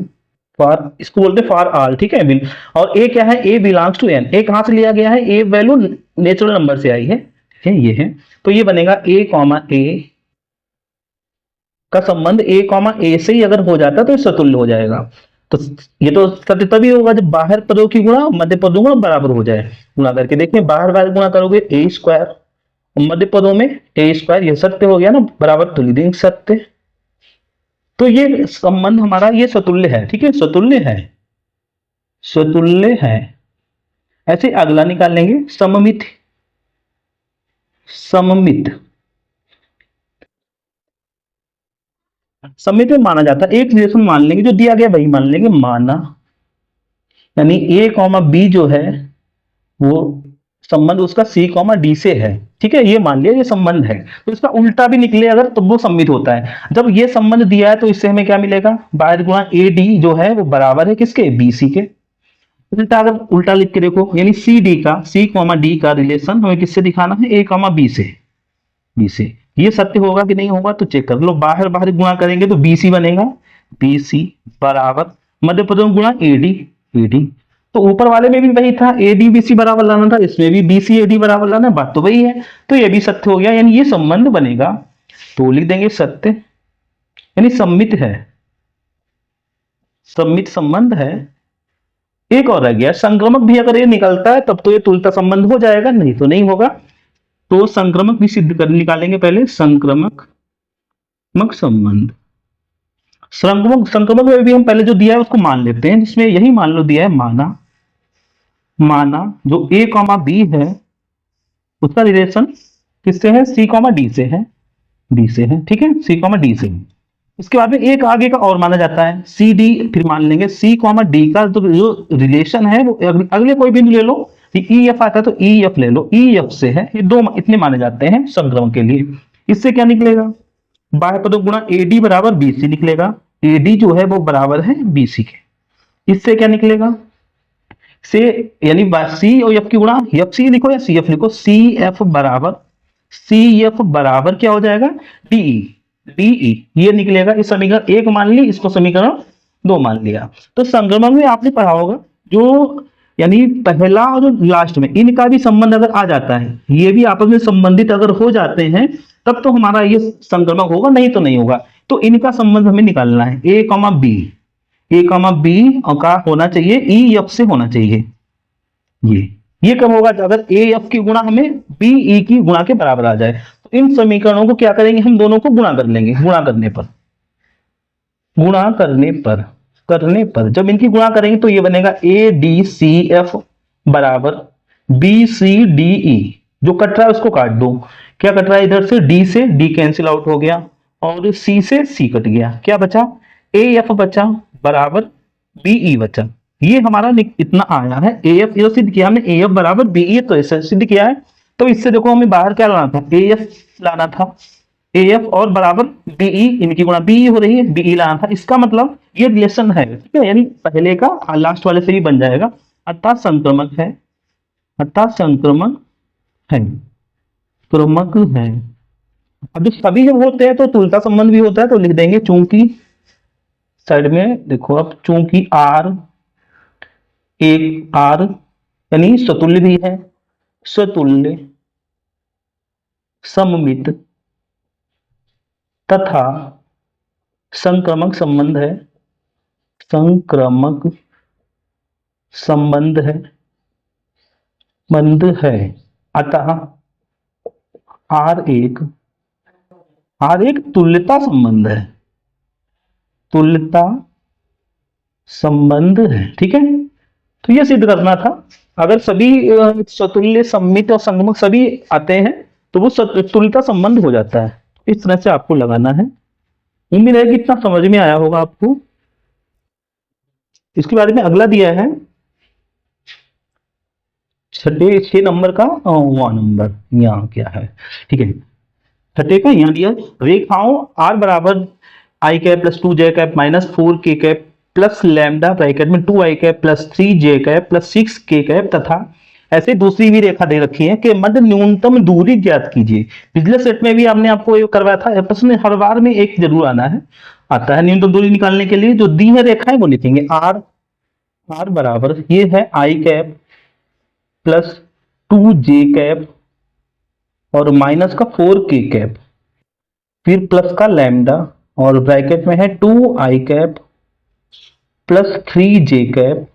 फॉर इसको बोलते हैं फॉर ऑल, ठीक है। और A क्या है, A belongs to N, A कहां से लिया गया है, A वैल्यू नेचुरल नंबर से आई है, ठीक है, ये है। तो ये बनेगा A, A का संबंध A से ही अगर हो जाता तो सतुल्य हो जाएगा। तो ये तो सत्य तभी होगा जब बाहर पदों की गुणा मध्य पदों गुणा बराबर हो जाए। गुणा करके देखिए, बाहर गुणा करोगे A² मध्य पदों में A², ये सत्य हो गया ना, बराबर तो लिखेंगे सत्य। तो ये संबंध हमारा ये सतुल्य है, ठीक है, सतुल्य है। ऐसे अगला निकाल लेंगे सममित में माना जाता है, एक रिलेशन मान लेंगे, जो दिया गया वही मान लेंगे, माना, यानी A, B जो है वो संबंध उसका C, D से है, ठीक है, ये मान लिया ये संबंध है। तो इसका उल्टा भी निकले अगर तो वो सम्मित होता है। जब ये संबंध दिया है तो इससे हमें क्या मिलेगा, बाहर गुणा AD जो है वो बराबर है किसके, BC के। उल्टा, अगर उल्टा लिख के देखो, यानी सी डी का, सी कॉमा डी का रिलेशन हमें किससे दिखाना है, ए कॉमा बी से, बी से। ये सत्य होगा कि नहीं होगा तो चेक कर लो। बाहर बाहर गुणा करेंगे तो बी सी बनेगा, बी सी बराबर मध्य पदों गुणा ए डी, ए डी। तो ऊपर वाले में भी वही था, ए डी बी सी बराबर लाना था, इसमें भी बी सी ए डी बराबर लाना है, बात तो वही है। तो ये भी सत्य हो गया, यानी ये संबंध बनेगा। तो लिख देंगे सत्य, यानी सम्मित है, सम्मित संबंध है। एक और रह गया, संक्रमक भी अगर ये निकलता है तब तो ये तुल्यता संबंध हो जाएगा, नहीं तो नहीं होगा। तो संक्रमक भी सिद्ध कर निकालेंगे पहले, संक्रमक मक संबंध। संक्रमक, संक्रमक में भी हम पहले जो दिया है उसको मान लेते हैं, जिसमें यही मान लो दिया है, माना, माना जो ए कॉमा बी है उसका रिलेशन किससे है, सी कॉमा डी से है, डी से है, ठीक है, सी कॉमा डी से है। इसके बाद में एक आगे का और माना जाता है, सी डी, फिर मान लेंगे सी कॉमा डी का जो रिलेशन है वो अगले कोई बिंदु ले लो, ई एफ आता है तो ई एफ ले लो, ई एफ से है, ये दो इतने माने जाते हैं संक्रमण के लिए। इससे क्या निकलेगा, बाह्य पदों गुणा ए डी बराबर बी सी निकलेगा, ए डी जो है वो बराबर है बी सी के। इससे क्या निकलेगा, से यानी सी और एफ की गुणा, एफ सी लिखो या सी एफ लिखो, सी एफ बराबर, सी एफ बराबर क्या हो जाएगा, डीई, डीई ये निकलेगा। इस समीकरण एक मान ली, इसको समीकरण दो मान लिया। तो संक्रमण में आपने पढ़ा होगा जो, यानी पहला और लास्ट में इनका भी संबंध अगर आ जाता है, ये भी आपस में संबंधित अगर हो जाते हैं तब तो हमारा ये संक्रमण होगा, नहीं तो नहीं होगा। तो इनका संबंध हमें निकालना है, ए कॉमा बी, ए कॉमा बी का होना चाहिए ई एफ से होना चाहिए। ये कब होगा, अगर ए एफ की गुणा हमें बी ई की गुणा के बराबर आ जाए। तो इन समीकरणों को क्या करेंगे, हम दोनों को गुणा कर लेंगे, गुणा करने पर, गुणा करने पर जब इनकी गुणा करेंगे तो ये बनेगा ए डी सी एफ बराबर बी सी डी ई। जो कट रहा है उसको काट दो, क्या कट रहा है, इधर से डी कैंसिल आउट हो गया और सी से सी कट गया, क्या बचा, ए एफ बचा बराबर बी ई बचा। ये हमारा इतना आया है, ए एफ ये सिद्ध किया हमने, ए एफ बराबर बी ई, तो ऐसे सिद्ध किया है। तो इससे देखो हमें बाहर क्या लाना था, ए एफ लाना था, ए एफ और बराबर बीई, इनकी गुणा बीई हो रही है, बीई लाना था। इसका मतलब ये रिलेशन है, ठीक है, यानी पहले का लास्ट वाले से भी बन जाएगा, अतः संक्रमक है, अतः संक्रमक है, क्रमक है। अब जो सभी जब होते हैं तो तुल्यता संबंध भी होता है, तो लिख देंगे चूंकि, साइड में देखो अब, चूंकि आर एक आर यानी स्वतुल्य भी है, स्वतुल्य सममित तथा संक्रमक संबंध है, संक्रमक संबंध है, बंध है। अतः आर एक तुल्यता संबंध है, तुल्यता संबंध है, ठीक है। तो ये सिद्ध करना था, अगर सभी स्वतुल्य, सम्मित और संक्रमक सभी आते हैं तो वो तुल्यता संबंध हो जाता है। इस तरह से आपको लगाना है। उम्मीद है कि इतना समझ में आया होगा आपको। इसके बारे में अगला दिया है 6 नंबर का 1 नंबर, यहाँ क्या है, ठीक है, 6 का यहाँ दिया, रेखाओं आर बराबर आई कैप प्लस 2 जे कैप माइनस 4 के कैप प्लस लैम्डा ब्रैकेट में 2 आई कैप प्लस 3 जे कैप प्लस 6 के कैप तथा ऐसे दूसरी भी रेखा दे रखी है कि मध्य न्यूनतम दूरी ज्ञात कीजिए। पिछले सेट में भी हमने आपको ये करवाया था, प्रश्न हर बार में एक जरूर आना है, आता है। न्यूनतम दूरी निकालने के लिए जो दी है रेखाएं वो लिखेंगे, आर बराबर ये है आई कैप प्लस 2 जे कैप और माइनस का 4 के कैप, फिर प्लस का लैम्डा और ब्रैकेट में है 2 आई कैप प्लस 3 जे कैप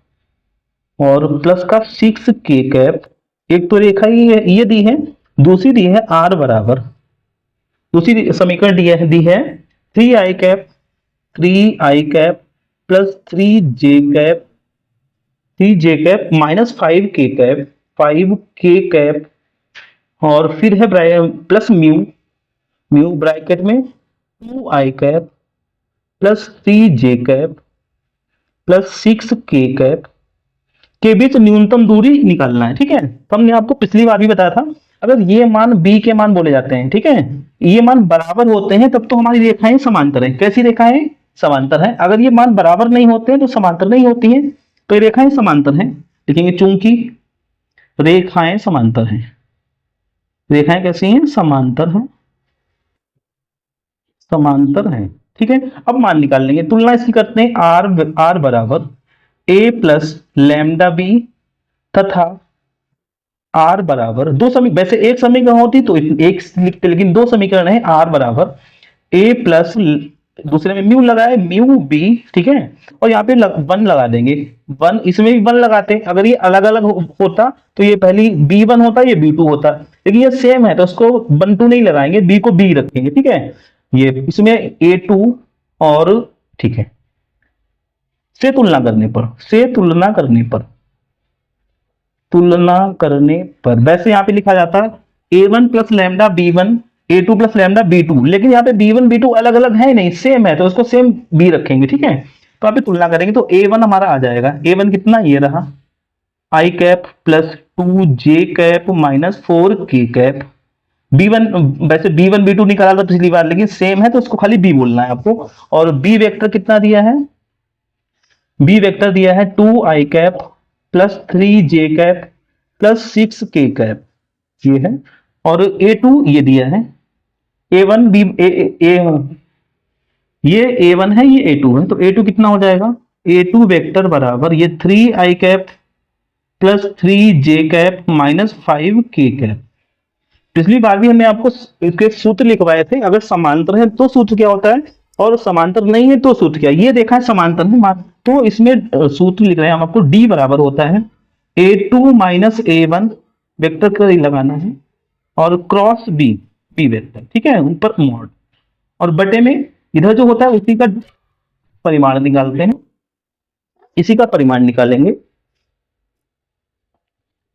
और प्लस का 6 के कैप। एक तो रेखा ये दी है, दूसरी दी है आर बराबर, दूसरी समीकरण दी है 3 आई कैप प्लस 3 जे कैप माइनस 5 के कैप और फिर है प्लस म्यू ब्रैकेट में 2 आई कैप प्लस 3 जे कैप प्लस 6 के कैप के बीच न्यूनतम दूरी निकालना है, ठीक है। तो हमने आपको पिछली बार भी बताया था, अगर ये मान बी के मान बोले जाते हैं, ठीक है, ये मान बराबर होते हैं तब तो हमारी रेखाएं समांतर है। कैसी रेखाएं समांतर है, अगर ये मान बराबर नहीं होते हैं तो समांतर नहीं होती है, तो ये रेखाएं समांतर हैं। लिखेंगे चूंकि रेखाएं समांतर हैं, रेखाएं कैसी हैं, समांतर हैं, समांतर हैं। ठीक है, अब मान निकाल लेंगे, तुलना इसकी करते हैं। आर बराबर ए प्लस लैम्डा बी तथा आर बराबर दो समी, वैसे एक समीकरण होती तो एक लिखते, लेकिन दो समीकरण है। आर बराबर ए प्लस, दूसरे में म्यू लगाए, म्यू बी, ठीक है, और यहाँ पे वन लगा देंगे। वन, इसमें भी वन लगाते, अगर ये अलग अलग होता तो ये पहली बी वन होता, ये बी टू होता, लेकिन ये सेम है तो उसको वन टू नहीं लगाएंगे, बी को बी रखेंगे। ठीक है, ये इसमें ए टू और, ठीक है, से तुलना करने पर, से तुलना करने पर, तुलना करने पर वैसे यहाँ पे लिखा जाता है A one plus lambda B one, A two plus lambda B two, लेकिन यहाँ पे बी वन बी टू अलग अलग है नहीं, सेम है तो उसको सेम बी रखेंगे। ठीक है, तो यहाँ पे तुलना करेंगे तो ए वन हमारा आ जाएगा, ए वन कितना, ये रहा आई कैप प्लस टू जे कैप माइनस फोर के कैप। बी वन, वैसे बी वन बी टू निकाला था पिछली बार, लेकिन सेम है तो उसको खाली बी बोलना है आपको। और बी वेक्टर कितना दिया है, बी वेक्टर दिया है two i cap plus three j cap plus six k cap, ये है। और ए टू ये दिया है, ए वन बी ये ए वन है, ये ए टू है, तो ए टू कितना हो जाएगा, ए टू वेक्टर बराबर ये थ्री आई cap plus three j cap minus five के कैप। पिछली बार भी हमने आपको इसके सूत्र लिखवाए थे, अगर समांतर है तो सूत्र क्या होता है और समांतर नहीं है तो सूत्र क्या, ये देखा है समांतर है, तो इसमें सूत्र लिख रहे हैं हम आपको, डी बराबर होता है A two minus A one vector का लगाना है और क्रॉस बी, बी वेक्टर, ठीक है, ऊपर मॉड, और बटे में इधर जो होता है उसी का परिमाण निकालते हैं, इसी का परिमाण निकालेंगे।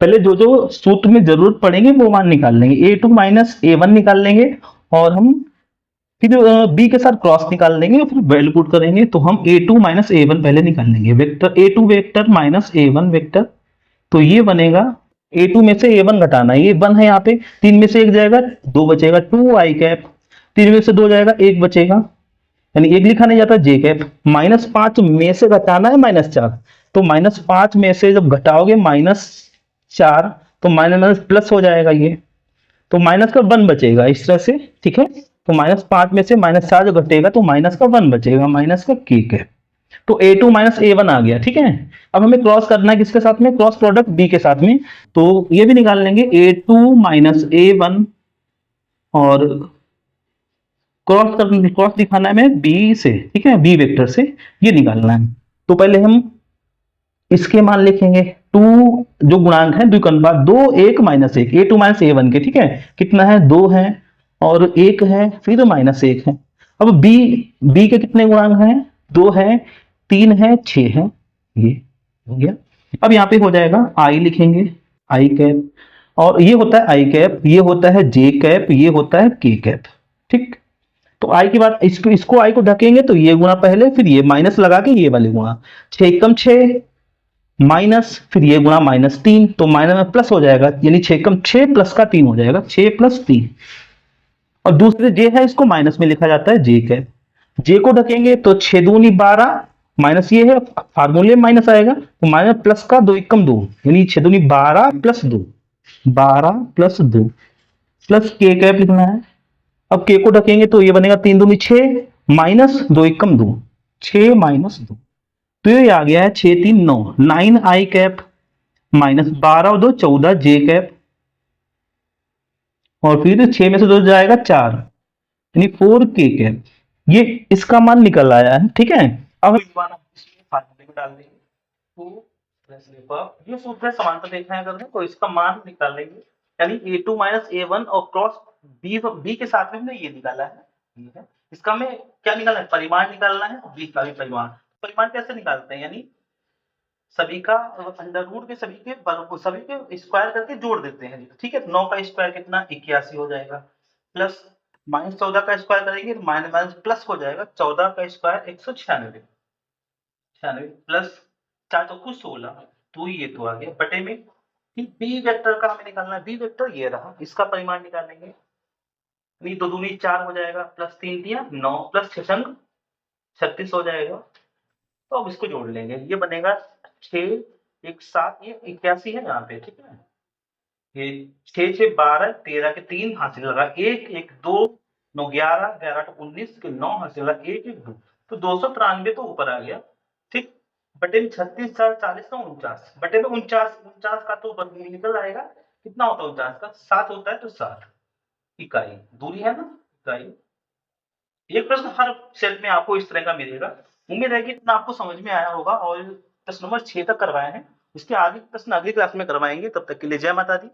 पहले जो जो सूत्र में जरूरत पड़ेंगे वो मान निकाल लेंगे, ए टू माइनस ए वन निकाल लेंगे और हम फिर बी के साथ क्रॉस निकाल लेंगे और फिर वैल्यू पुट करेंगे, तो हम a two minus A one पहले निकाल लेंगे, vector a two vector minus A one vector, तो ये बनेगा ए टू में से ए वन घटाना, ये वन है यहाँ पे, तीन में से एक जाएगा दो बचेगा, टू आई कैप, तीन में से दो जाएगा एक बचेगा, यानी एक लिखा नहीं जाता जे कैप, माइनस पांच में से घटाना है माइनस चार, तो माइनस पांच में से जब घटाओगे माइनस चार तो माइनस माइनस प्लस हो जाएगा ये, तो माइनस का वन बचेगा इस तरह से। ठीक है, तो माइनस पांच में से माइनस चार जो घटेगा तो माइनस का वन बचेगा, माइनस का के कैप, तो ए टू माइनस ए वन आ गया। ठीक है, अब हमें क्रॉस करना है किसके साथ में, क्रॉस प्रोडक्ट बी के साथ में, तो ये भी निकाल लेंगे ए टू माइनस ए वन और क्रॉस दिखाना है हमें बी से, ठीक है, बी वेक्टर से ये निकालना है। तो पहले हम इसके मान लिखेंगे, टू जो गुणांक है द्विकर्णवाद, दो एक माइनस एक, ए टू माइनस ए वन के, ठीक है, कितना है, दो है और एक है फिर माइनस एक है। अब बी, बी के कितने गुणांक हैं, दो है, तीन है, छह है, ये हो गया। अब यहाँ पे हो जाएगा आई लिखेंगे, आई कैप, और ये होता है आई कैप, ये होता है जे कैप, ये होता है के कैप। ठीक, तो आई के बाद इसको आई को ढकेंगे तो ये गुणा पहले, फिर ये माइनस लगा के ये वाले गुणा, छह कम छह माइनस, फिर ये गुणा माइनस तीन, तो माइनस में प्लस हो जाएगा, यानी छह कम छह प्लस का तीन हो जाएगा, छह प्लस तीन, और दूसरे जे है इसको माइनस में लिखा जाता है जे कैप, जे को ढकेंगे तो छह दूनी बारह, माइनस ये है फार्मूले में माइनस आएगा, तो माइनस प्लस का दो एकम दो, यानी छह दूनी बारह प्लस दो, बारह प्लस दो प्लस के कैप लिखना है। अब के को ढकेंगे तो ये बनेगा तीन दूनी छह माइनस दो एकम दो, छह माइनस दो, तो ये आ गया है छह तीन नौ, नाइन आई कैप माइनस बारह और दो चौदह जे कैप, और फिर छह में से दो जाएगा चार, यानी फोर के कैप, ये इसका मान निकल आया है। ठीक है, अब फार्मूले में डाल देंगे, टू प्लस ये सूत्र है समांतर रेखाएं अगर है तो इसका मान निकाल लेंगे, यानी ए टू माइनस ए वन और क्रॉस बी, बी के साथ में हमने ये निकाला है, ये है। इसका हमें क्या निकालना है, परिमाण निकालना है, बी का भी परिमाण, परिमाण कैसे निकालते हैं, यानी सभी का अंडर रूट के सभी के वर्ग को सभी के स्क्वायर करके जोड़ देते हैं। ठीक है, नौ का स्क्वायर कितना, 81 हो जाएगा, प्लस माइनस चौदह का स्क्वायर करेंगे तो माइनस माइनस प्लस हो जाएगा, चौदह का स्क्वायर 196, छियानवे प्लस चार तो कुछ 16, तो ये तो आ गया बटे में। बी वेक्टर का हमें निकालना है, बी वेक्टर ये रहा, इसका परिमाण निकालेंगे, नहीं दो दूनी चार हो जाएगा, प्लस तीन दिया नौ, प्लस छह 36 हो जाएगा, तो अब इसको जोड़ लेंगे, ये बनेगा छह एक 7, ये 81 है यहाँ पे, ठीक है। ये 6 6 12 13 के 3 हासिल लगा, 1 1 2 9 11 11 तो 19 के 9 हासिल लगा, 1 1 2, तो 293 तो ऊपर आ गया, ठीक। बटे में 36 4 40 का 49, बटे में 49 का तो वर्गमूल निकल आएगा। कितना होता है 49 का? 7 होता है, तो 7 इकाई दूरी है ना, इकाई। ये प्रश्न हर सेट में आपको इस तरह का मिलेगा। उम्मीद है कि इतना आपको समझ में आया होगा, और प्रश्न नंबर 6 तक करवाए हैं। इसके आगे प्रश्न अगली क्लास में करवाएंगे। तब तक के लिए जय माता दी।